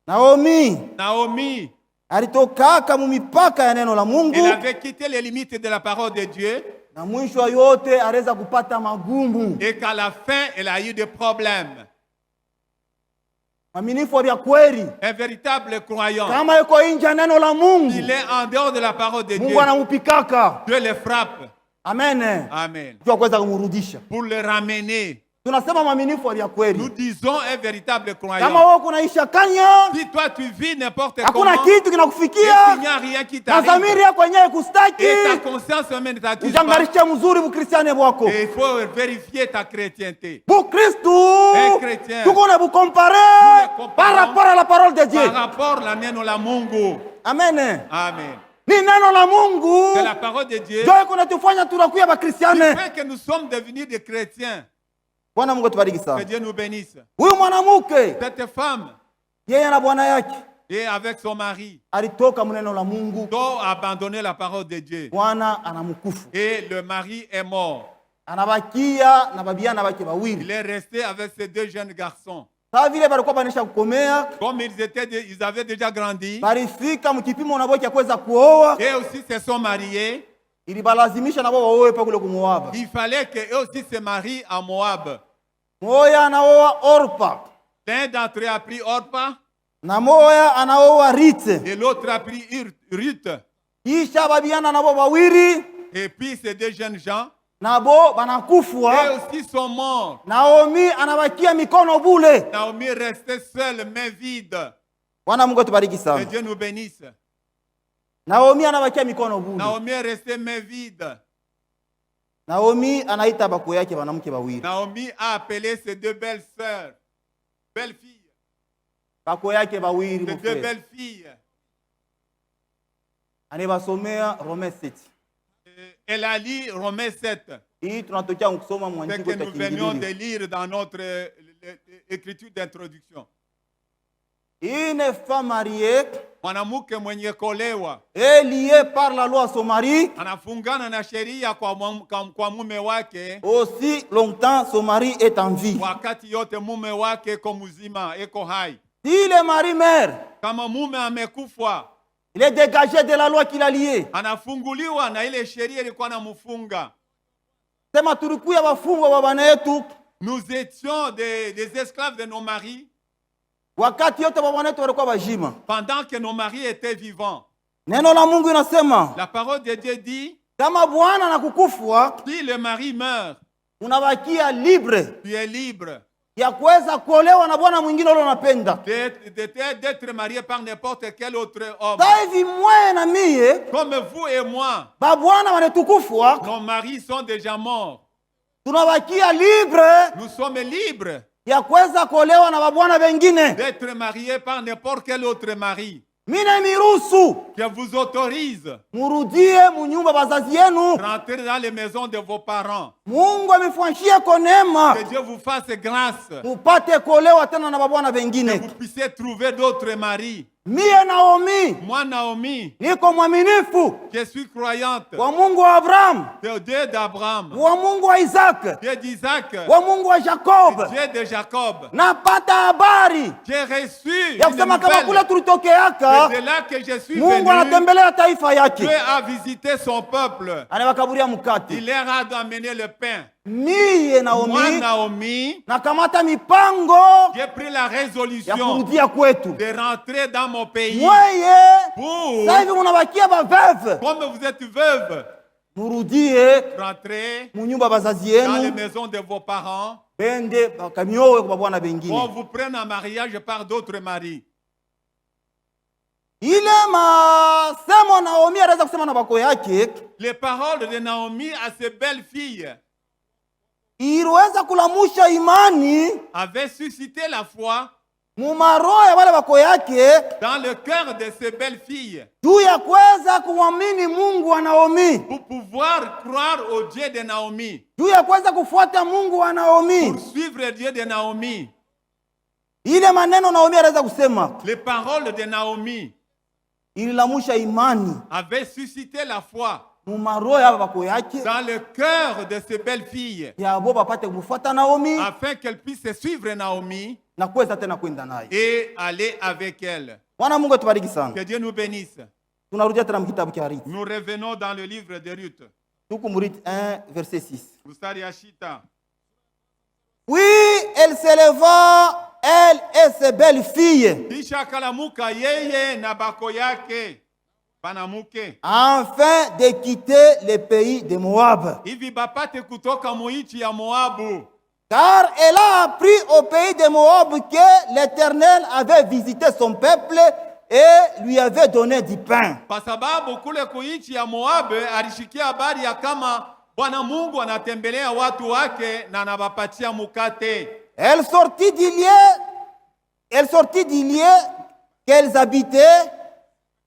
Naomi Naomi, alitokaka mu mipaka ya neno la Mungu, elle avait quitté les limites de la parole de Dieu na mwisho wa yote aliweza kupata magumu. et qu'à la fin, elle a eu des problèmes. Mwaminifu wa kweli Un véritable croyant, kama yuko nje ya neno la il Mungu, est en dehors de la parole de Dieu. Mungu anamupikaka. Dieu le frappe. Amen. Amen. Jua kuweza kumrudisha. Pour le ramener. Tunasema mwaminifu ali ya Nous kweli. disons un véritable Kama croyant. wewe kunaisha kanya, Si toi tu vis n'importe hakuna comment, kitu et kinakufikia, qu'il n'y a rien qui na dhamiri t'arrive, yako yenyewe kustaki, et ta conscience même ne t'accuse pas, ujangarishe mzuri bukristiane bwako. et il faut vérifier ta chrétienté. Bukristu Un chrétien. tuko na bukompare Nous le par rapport à la parole de Dieu. Par rapport à la neno la Mungu. Amen. Amen. Ni neno la Mungu C'est la parole de Dieu ndio kunatufanya tunakuwa qui bakristiane. fait que nous sommes devenus des chrétiens. Bwana Mungu atubariki Que sana. Dieu nous bénisse. Huyu mwanamke Cette femme, yeye na bwana yake et avec son mari, alitoka mneno la Mungu, ont abandonné la parole de Dieu. bwana anamkufu, Et le mari est mort. anabakia na babiana bake Il bawili. est resté avec ces deux jeunes garçons. Sawa vile balikuwa banisha kukomea, Comme ils avaient déjà grandi, balifika mkipimo na boki ya kuweza kuoa, et aussi se sont mariés, ilibalazimisha na baba waoe pa kule kumuoa. il fallait qu'eux aussi se marient à Moab. Moya anaoa Orpa L'un d'entre eux a pris Orpa, na moya anaoa Rite. et l'autre a pris Ruth. Kisha babiana nabo bawiri Et puis ces deux jeunes gens, nabo eux banakufwa. aussi sont morts. Naomi anabakia mikono bule. Naomi restait seule, main vide. Bwana Mungu atubariki Que sana. Dieu nous bénisse. Naomi anabakia mikono bule. Naomi est restée main vide. Naomi anaita bako yake wanamke bawili. Naomi a appelé ses deux belles sœurs, belles filles, Bako yake bawili ses deux mfre. belles filles. Anibasomea Romains 7. Elle a lu Romains 7, Hii tunatokea kusoma ce mwandiko que nous venions de takingilili. lire dans notre écriture d'introduction. Une femme mariée Mwanamke mwenye kolewa est liée par la loi à son mari anafungana na sheria kwa mume wake aussi longtemps son mari est en vie. wakati yote mume wake eko mzima, eko hai. Si le mari meurt, Kama mume amekufa, il est dégagé de la loi qu'il a liée. anafunguliwa na ile sheria ilikuwa namfunga. Sema tulikuya wafungwa wa bwana yetu Nous étions des esclaves de nos maris wakati yote wa bwana yetu walikuwa wajima. pendant que nos maris étaient vivants. Neno la Mungu inasema La parole de Dieu dit, kama bwana anakukufwa si le mari meurt, unabakia libre tu es libre ya kuweza kuolewa na bwana mwingine ule unapenda. d'être marié par n'importe quel autre homme. Sasa hivi mwe na mie Comme vous et moi, ba bwana wanetukufwa nos maris sont déjà morts. tunabakia libre Nous sommes libres ya kuweza kuolewa na babwana wengine. d'être mariés par n'importe quel autre mari Mine miruhusu qui vous autorise murudie munyumba bazazi yenu. de rentrer dans les maisons de vos parents. Mungu amefanyia kwa neema Que Dieu vous fasse grâce, mupate kuolewa tena na babwana que wengine. vous puissiez trouver d'autres maris. Mie Naomi Moi, Naomi, niko mwaminifu je suis croyante. wa Mungu wa Abraham, Le Dieu d'Abraham, wa Mungu wa Isaac, Dieu d'Isaac, wa Mungu wa Jacob. Dieu de Jacob. Napata habari J'ai reçu ya une kusema kama kule nouvelle. tulitokeaka C'est de là que je suis Mungu venu. anatembelea taifa Dieu yake, a visité son peuple. anawakaburia mkate. Il leur a amené le pain. Miye Moi, Naomi Naomi, nakamata mipango j'ai pris la ya résolution kurudia kwetu. de rentrer dans mon pays. Mweye Pour, sasa hivi munabakia baveve, comme vous êtes veuve, murudie rentrez munyumba bazazi dans les yenu, maisons de vos parents. bende bakamiowe kwa babwana On bengine. vous prenne en mariage par d'autres maris. Ile masemo Naomi anaweza kusema na bako yake Les paroles de Naomi à ses belles filles iliweza kulamusha imani avaient suscité la foi mumaroho ya wale bako yake dans le cœur de ces belles filles juu ya kuweza kuamini Mungu wa Naomi, pour pouvoir croire au Dieu de Naomi, juu ya kuweza kufuata Mungu wa Naomi. pour suivre le Dieu de Naomi. Ile maneno Naomi anaweza kusema Les paroles de Naomi ililamusha imani avaient suscité la foi mumaroho ya bako yake dans le cœur de ces belles filles yabo bapate kufuata Naomi afin qu'elles puissent suivre Naomi na kuweza tena kwenda naye. et aller avec elle. Bwana Mungu atubariki sana. Que Dieu nous bénisse. Tunarudia tena mkitabu cha Ruth. Nous revenons dans le livre de Ruth. Tuko mu Ruth 1 verset 6. Mstari ya sita. Puis elle s'éleva, elle et ses belles filles, Kisha akalamuka yeye na bako yake banamuke afin de quitter le pays de Moab. hivi bapate kutoka muichi ya Moabu. Car elle a appris au pays de Moab que l'Éternel avait visité son peuple et lui avait donné du pain. Kwa sababu kule kuichi ya Moabe alishikia habari ya kama Bwana Mungu anatembelea watu wake na anawapatia mukate. Elle sortit du lieu qu'elles habitaient,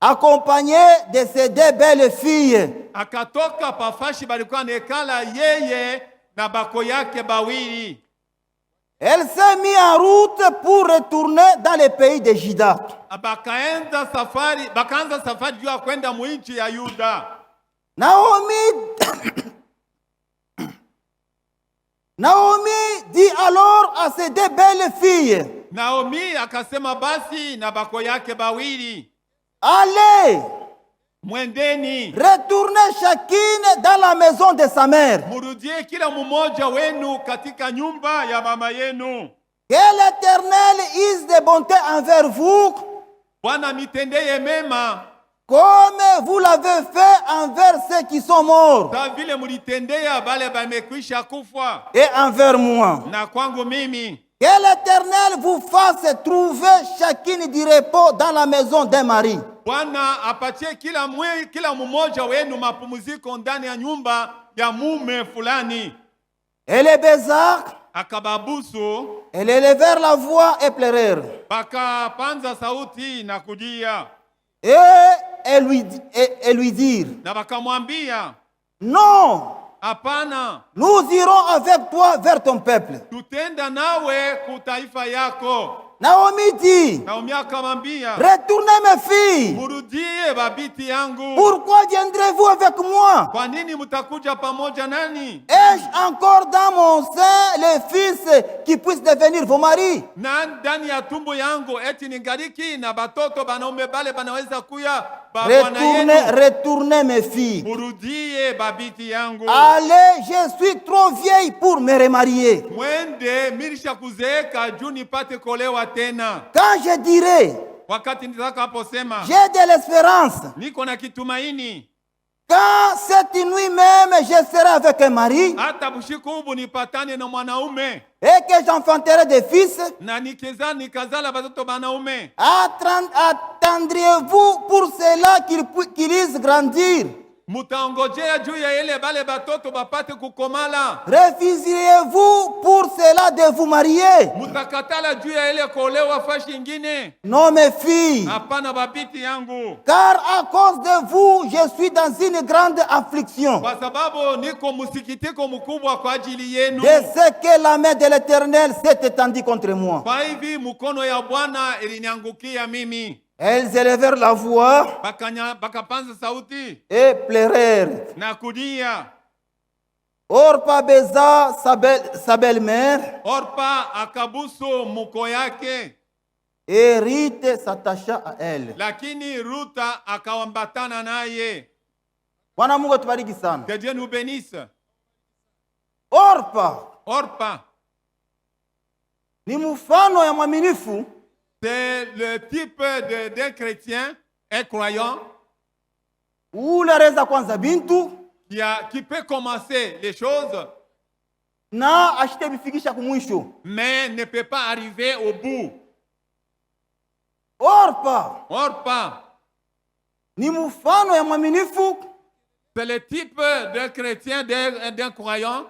accompagnée de ses deux belles filles. Akatoka pafashi balikuwa nekala yeye na bako yake bawili. Elle s'est mise en route pour retourner dans le pays de Juda. Bakaanza safari juu ya kwenda muinchi ya Yuda. Naomi dit alors à ses deux belles filles, Naomi akasema basi na bako yake bawili, allez, mwendeni, retournez chacune dans la maison de sa mère. murudie kila mmoja wenu katika nyumba ya mama yenu. Que l'Éternel use de bonté envers vous, Bwana mitendeye mema comme vous l'avez fait envers ceux qui sont morts, kama vile mulitendea bale bamekwisha kufa et envers moi. na kwangu mimi. Que l'Éternel vous fasse trouver chacune du repos dans la maison d'un mari. Bwana apatie kila mmoja wenu mapumziko ndani ya nyumba ya mume fulani. Et les Bézards, Akababusu, elles élevèrent la voix et pleurèrent. bakapanza sauti na kujia, Et elles lui dirent, na bakamwambia, non, hapana, nous irons avec toi vers ton peuple. tutenda nawe kutaifa yako. Naomi dit, Naomi akamwambia, retournez mes filles. murudie babiti yangu. Pourquoi viendrez-vous avec moi? Kwa nini mutakuja pamoja nani? Ai-je encore dans mon sein les fils qui puissent devenir vos maris? Na ndani ya tumbo yangu eti ningaliki na batoto banaume bale banaweza kuya babwana yenu. Retournez mes filles. Murudie babiti yangu. Allez, je suis trop vieille pour me remarier. Mwende milisha kuzeeka juu nipate kolewa tena. Quand je dirai, Wakati nitakaposema j'ai de l'espérance, niko na kitumaini, quand cette nuit même je serai avec un mari hata bushiku ubu nipatane na mwanaume et que j'enfanterai des fils, na nikazala batoto banaume, attendriez-vous pour cela qu'ils puissent grandir? mutaongojea juu ya ile bale batoto bapate kukomala? Refuseriez-vous pour cela de vous marier? Mutakatala juu ya ile kuolewa fashi ingine? Non, mes filles, Hapana babiti yangu, car à cause de vous, je suis dans une grande affliction kwa sababu niko musikitiko mkubwa kwa ajili yenu. de ce que la main de l'Éternel s'est étendue contre moi. Kwa hivi mkono ya Bwana iliniangukia mimi. Elles élevèrent la voix Bakapanza sauti et pleurèrent. na kulia. Orpa baisa sa belle-mère Orpa akabusu muko yake, et Ruth s'attacha à elle. lakini Ruta akawambatana naye. Bwana Mungu atubariki sana. Que Dieu nous bénisse. Orpa ni mfano ya mwaminifu c'est le type d'un chrétien, un croyant, ule reza kwanza bintu qui peut commencer les choses, na ashite bifikisha kumwisho. mais ne peut pas arriver au bout. Orpa ni mfano ya mwaminifu, c'est le type d'un chrétien, d'un croyant.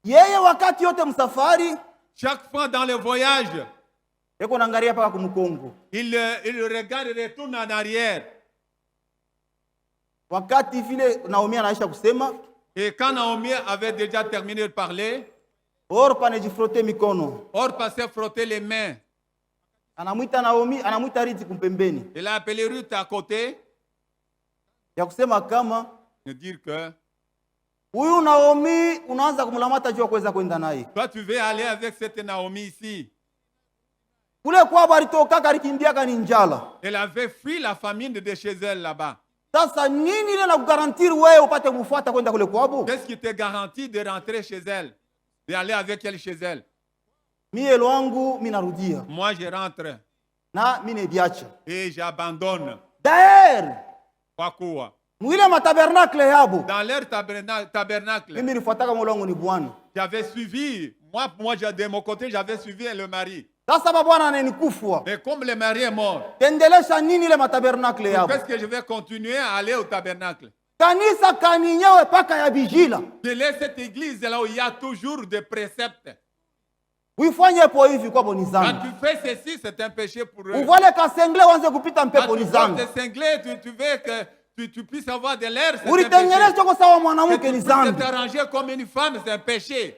Yeye wakati yote msafari, chaque fois dans le voyage, yeko naangalia paka kumkongo. Il regarde et retourne en arrière. Wakati vile Naomi anaisha kusema, et quand Naomi avait déjà terminé de parler, Orpa anajifrote mikono. Orpa s'est frotté les mains. Anamuita Naomi, anamuita Ruth kumpembeni. Il a appelé Ruth à côté. Ya kusema kama de dire que huyu Naomi unaanza kumlamata juu kuweza kwenda naye. Toi tu veux aller avec cette Naomi ici. Kule kwa baritoka karikimbia ni njala. Elle avait fui la famine de chez elle là-bas. Sasa nini ile na kugarantir wewe upate kufuata kwenda kule kwabo? Qu'est-ce qui te garantit de rentrer chez elle, d'aller avec elle chez elle? Mie lwangu minarudia. Moi je rentre. Na mine biacha. Et j'abandonne. D'ailleurs, kwa kuwa mwile matabernacle yabo. Dans leur tabernacle. Mimi nifuataka Mungu wangu ni Bwana. J'avais suivi, moi de mon côté, j'avais suivi le mari. Sasa babwana ananikufa. Mais comme le mari est mort, Endelesha nini ile matabernakle yao? est-ce que je vais continuer à aller au tabernacle? Kanisa kaninyewe paka ya bijila. Quelle est cette église là où il y a toujours des préceptes? Uifanye po hivi kwa Quand bonizambi. tu fais ceci, c'est un péché pour eux. Uvale kasengle wanze kupita mpepo Quand tu nizambi. portes des cinglés, tu veux que tu puisses avoir de l'air, c'est un péché. Ulitengeneza kwa sawa Que mwanamke tu ni puisses zambi. t'arranger comme une femme, c'est un péché.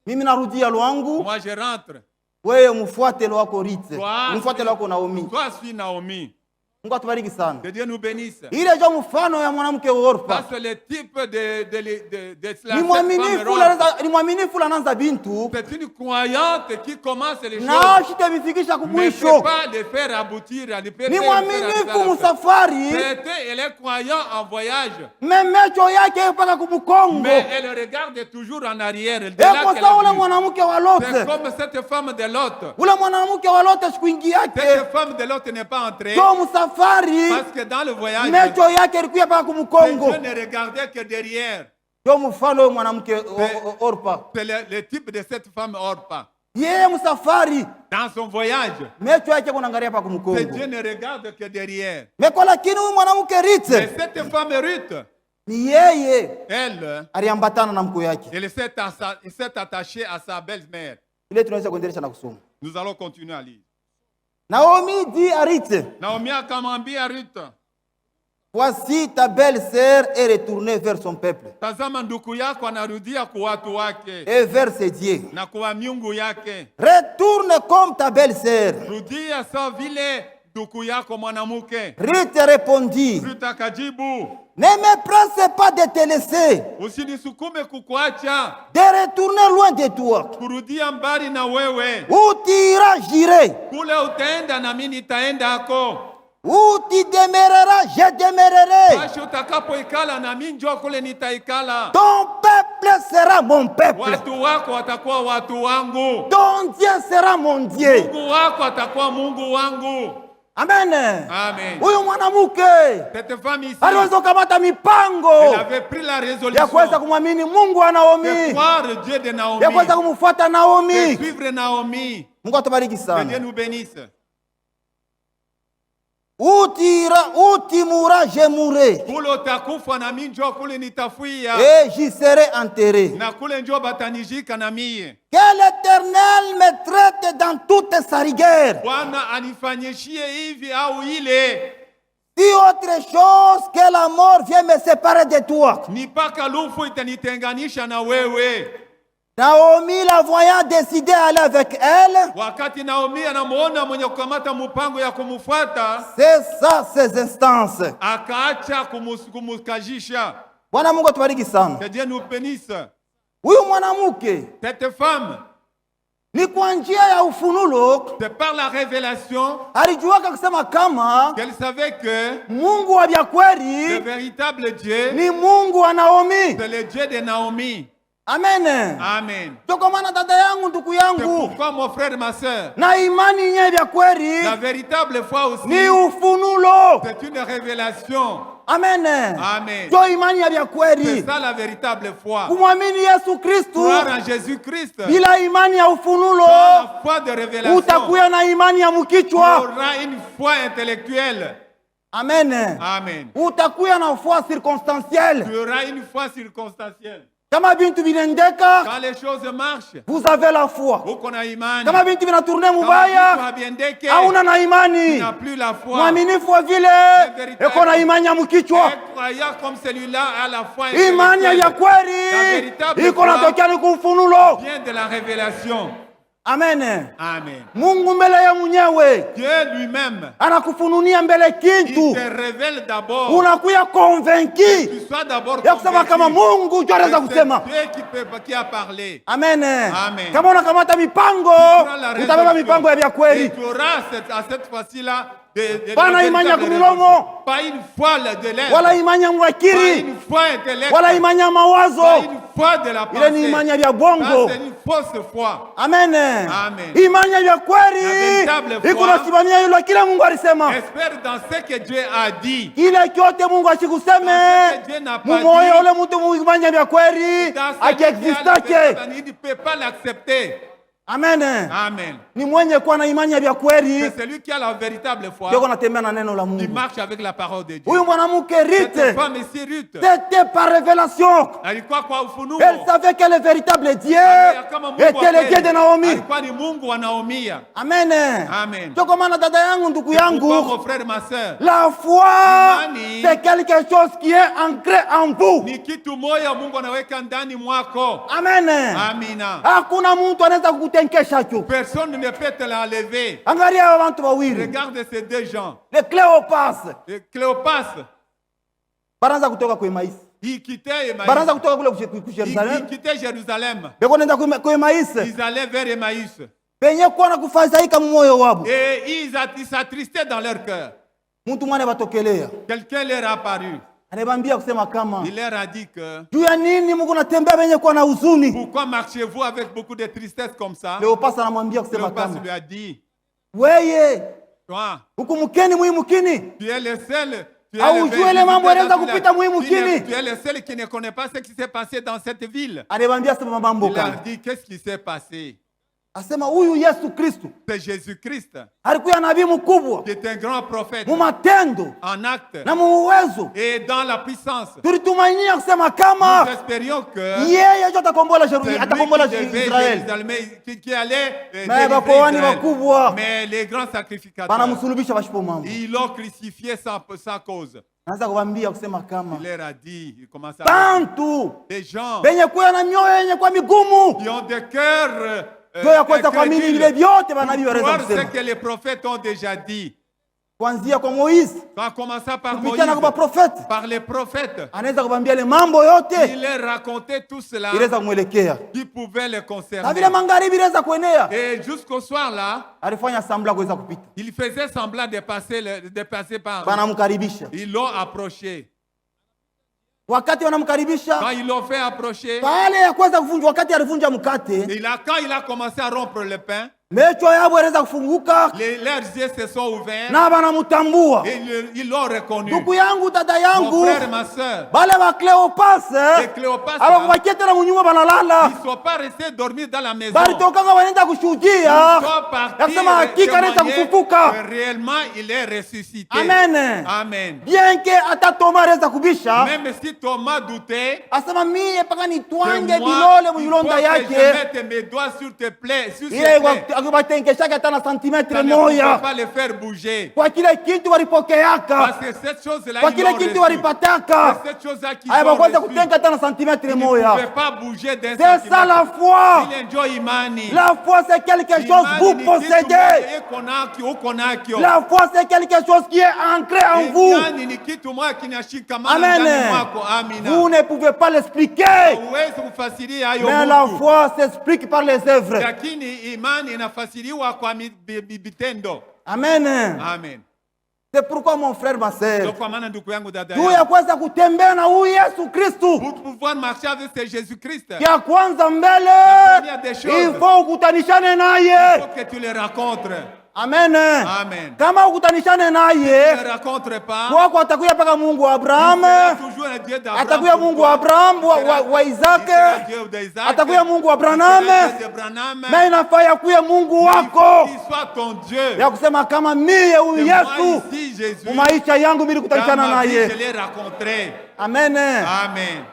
Mimi narudia lwangu, Moi, je rentre. wewe mfuate lwako Ritse. Toi, Mfuate lwako Naomi. toi suis Naomi. Mungu atubariki sana. Que Dieu nous bénisse. Ile jo mfano ya mwanamke Orpa. Ça, c'est le type de Ni mwaminifu lananza bintu. c'est une croyante qui commence les Na choses. shitabifikisha Ne peut kumwisho. pas les faire aboutir. Elle peut Ni les faire mwaminifu aboutir. musafari. Elle est croyant en voyage. Memecho yake mpaka kumukongo. Mais elle regarde toujours en arrière. De là Eko qu'elle a sawa ule vu. mwanamke wa C'est Lote. comme cette femme de Lot. Ule mwanamke wa Lote siku ingi yake. Cette femme de Lot n'est pas entrée. Jo musafari. Parce que dans le voyage, Mecho yake ilikuwa mpaka kumukongo. Dieu ne regardait que derrière. Jo mfano wa mwanamke Orpa. C'est le type de cette femme Orpa. Yeye musafari. Dans son voyage, Mecho yake kunaangalia pa mais kumukongo. Dieu ne regarde que derrière. Meko lakini huyu mwanamke Mais Ritse cette femme Ruth, ni yeye elle, aliambatana na mkuu yake. elle s'est attachée à sa belle-mère. Ile tunaweza kuendelea na kusoma. Nous allons continuer à lire. Naomi dit à Ritse, Naomi akamwambia Ruth, voici ta belle-sœur est retournée vers son peuple tazama ndugu yako anarudia kwa watu wake et vers ses dieux. na kwa miungu yake. Retourne comme ta belle-sœur. Rudia sawa vile ndugu yako mwanamke. Ritse répondit, Ruth akajibu, ne me presse pas de te laisser, usinisukume kukuacha de retourner loin de toi. kurudia mbali na wewe. Où tu iras, j'irai. Kule utaenda na mimi nitaenda ako. Où tu demeureras, je demeurerai. Basi utakapoikala na mimi njoo kule nitaikala. Ton peuple sera mon peuple. Watu wako watakuwa watu wangu. Ton Dieu sera mon Dieu. Mungu wako atakuwa Mungu wangu. Amen. Amen. Huyu mwanamke Cette femme ici, aliweza kukamata mipango elle avait pris la ya résolution kuweza kumwamini Mungu wa Naomi, de croire Dieu de Naomi, ya kuweza kumfuata de Naomi. suivre Naomi. Mungu atubariki Que Dieu sana. nous bénisse. Où tu mourras, je mourrai, Kule utakufa na mimi njoo kule nitafuia. et j'y serai enterré. Na kule njoo batanijika na mie. Que l'Éternel me traite dans toute sa rigueur. Bwana anifanyishie hivi au ile. Si autre chose que la mort vient me séparer de toi. Ni paka lufu itanitenganisha na wewe. Naomi, la voyant décider d'aller avec elle, Wakati Naomi anamuona mwenye kukamata mpango ya kumfuata, c'est ça ces instances. akaacha kumukajisha. Bwana Mungu atubariki sana. Que Dieu nous bénisse. Huyu mwanamke Cette femme, ni kwa njia ya ufunulo c'est par la révélation alijuaka kusema kama qu'elle savait que Mungu wa vya le kweli véritable Dieu, ni Mungu wa Naomi. c'est le Dieu de Naomi. Amen. Amen. Ndio kwa maana dada yangu, ndugu C'est yangu, pourquoi mon frère, ma soeur, na imani yenyewe vya kweli la véritable foi aussi, ni ufunulo. c'est une révélation. Amen. Amen. Ndio imani ya vya C'est kweli, ça la véritable foi. kumwamini Yesu Kristu. Croire en Jésus-Christ. Bila imani ya ufunulo Sans la foi de révélation, utakuya na imani ya tu mkichwa. auras une foi intellectuelle. Amen. Amen. Utakuya na foi circonstancielle. Tu auras une foi circonstancielle. Kama bintu vinaendeka, Quand les choses marchent, vous avez la foi. uko na imani. Kama bintu vinatourne Kama vitu mubaya, haviendeke, hauna na tu imani. n'as plus la foi. Mwaminifu wa vile eko na imani ya mkichwa. Un croyant comme celui-là a la foi Imani ya intellectuelle. kweli La véritable iko natokea ni kufunulo. vient de la révélation. Amen. Amen. Mungu mbele ya mwenyewe Dieu lui-même, anakufununia mbele il kintu, te révèle d'abord. unakuya convaincu Tu sois d'abord ya kusema kama Mungu ndio anaweza que c'est kusema. Dieu qui a parlé. Amen. Amen. Kama unakamata mipango, Tu prends la utabeba résolution mipango ya vya et kweli. tu auras à cette fois-ci-là Pana imani ya kumilomo. Pas une foi de lèvres. Wala imani ya Pas mwakili. une foi intellectuelle. Wala imani ya mawazo. Pas une foi de la Ile ni pensée. imani ya Ça, bongo. c'est une fausse foi. Amen. Amen. Imani ya La kweli. véritable foi. Iko nasimamia hilo kile Mungu alisema. Espère dans ce que Dieu a dit. Kile kyote Mungu asikuseme. Dans ce que Dieu n'a pas Mumoyo dit. ule mtu muimani ya kweli. Dans ce Akiexistake. il ne peut pas l'accepter. Amen. Amen. Ni mwenye kuwa na imani ya kweli. C'est celui qui a la véritable foi. Ndio anatembea na neno la Il Mungu. marche avec la parole de Dieu. Huyu mwanamke Cette Rite, femme ici, Ruth, c'était par révélation. alikuwa kwa ufunuo. Elle savait que le véritable Dieu Kama Mungu était le Dieu de Naomi. alikuwa ni Mungu wa Naomi. Amen. Amen. Ndio kwa maana dada yangu, ndugu Pourquoi, yangu, mon frère, ma sœur, la foi Imani c'est quelque chose qui est ancré en vous. ni kitu moja Mungu anaweka ndani mwako. Amen. Amina. Hakuna mtu anaweza kukutenkesha tu. Personne ne peut te l'enlever. Angalia hao watu wawili, Regarde ces deux gens. le Cléopas, Cléopas, banaanza kutoka kwa Emmaüs. il quittait Emmaüs. Banaanza kutoka kule ku Il Yerusalemu. quittait Jérusalem. Beko nenda kwa Emmaüs. Ils allaient vers Emmaüs. Penye kuwa na kufadhaika moyo wabo. Et ils s'attristaient dans leur cœur. Mtu mwana batokelea. Quelqu'un leur a apparu. Anabambia kusema kama Il leur a dit que juu ya nini Mungu natembea penye kuwa na huzuni. pourquoi marchez-vous avec beaucoup de tristesse comme ça? Cléopas anamwambia kusema Cléopas kama lui a dit, weye toi, huku mkeni muhimukini tu es le seul. Tu es au le ujue ile mambo yanaweza kupita muhimukini. Tu es le seul qui ne connaît pas ce qui s'est passé dans cette ville. Anabambia sema mambo Il a kana. dit, qu'est-ce qui s'est passé? Asema huyu Yesu Kristo C'est Jésus-Christ alikuwa nabii mkubwa qui est un grand prophète mu matendo en acte na mu uwezo. et dans la puissance. Tulitumainia kusema Nous kama espérions que yeye ndio atakombola c'est lui atakombola qui devait Israeli. Jérusalem, qui allait Mais délivrer bakoani Israël. wakubwa Mais les grands sacrificateurs, banamsulubisha bashipo mambo. ils l'ont crucifié sans cause. Naanza kuambia kusema kama Il leur a dit, il commence à dire, bantu des gens benye kuwa na mioyo yenye kwa migumu qui ont des cœurs ndio ya kuweza kuamini vile vyote manabii wanaweza croire ce kusema, que les prophètes ont déjà dit. kuanzia kwa Moise En commençant par Moïse, kupitia na kwa profeti, par les prophètes, anaweza kubambia ile mambo yote il leur racontait tout cela iliweza kumwelekea, qui pouvait les na concerner. vile magharibi iliweza kuenea, Et jusqu'au soir là, alifanya sambla kuweza kupita, il faisait semblant de passer par. banamkaribisha. Ils l'ont approché. Wakati wanamkaribisha Quand ils l'ont fait approcher, pale ya kuweza kuvunja, wakati alivunja mkate, quand il a commencé à rompre le pain, mecho yabo iliweza kufunguka leurs yeux se sont ouverts na banamutambua. et ils l'ont reconnu. Ndugu yangu, dada Mon yangu, frère et ma soeur, bale ba Cleopas les Cléopas, abakubakia tena munyuma banalala, ils ne sont pas restés dormir dans la maison. balitokanga wanaenda kushuhudia Ils sont partis ya kusema hakika anaweza témoigner kufufuka. que réellement il est ressuscité. Amen. Amen. Bien que hata Toma aliweza kubisha, Même si Thomas doutait, asema mie mpaka que nitwange moi, bilole il faut muyilonda que je yake mette mes doigts sur tes plaies, sur ses ile plaies. akibatenkeshaka hata na santimetre Ça ne pouvait moya pas les faire bouger. kwa kile kitu Parce walipokeaka, que cette chose-là, kwa ils kile l'ont kitu reçue. walipataka, C'est cette chose-là qu'ils aya ont bakweza reçue. kutenga hata na santimetre Ils ne moya. pouvaient pas bouger d'un C'est ça la centimètre. foi. Il enjoy imani. La foi c'est quelque chose que vous possédez. La foi c'est quelque chose qui est ancré en vous. Amen. Vous ne pouvez pas l'expliquer. Mais la foi s'explique par les œuvres. Amen. Amen. C'est pourquoi mon frère, ma sœur, Ndio kwa maana ndugu yangu, dada juu ya yangu, kuweza kutembea na huyu Yesu Kristu, pour pouvoir marcher avec ce Jésus-Christ, ya kwanza mbele première des choses, ifo ukutanishane il naye. faut que tu les rencontres. Amen. Amen. Kama ukutanishane Tu naye, ne les rencontres pas, kwako atakuya paka Mungu wa il sera Abrahamu, toujours un Dieu d'Abraham. atakuya pour Mungu toi. wa Abrahamu, Il sera- wa il Isaac, sera Dieu d'Isaac. atakuya Mungu wa Il sera Abrahamu, Dieu d'Abraham. na inafaa yakuye Mungu Il faut wako, qu'il soit ton Dieu. ya kusema kama mie huyu C'est moi Yesu ici, Jésus. mu maisha yangu mimi Dans kutanishana ma vie, naye. je l'ai rencontré. Amen. Amen.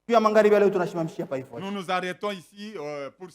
Pia magharibi leo tunashimamishia hapa hivyo. Nous nous arrêtons ici pour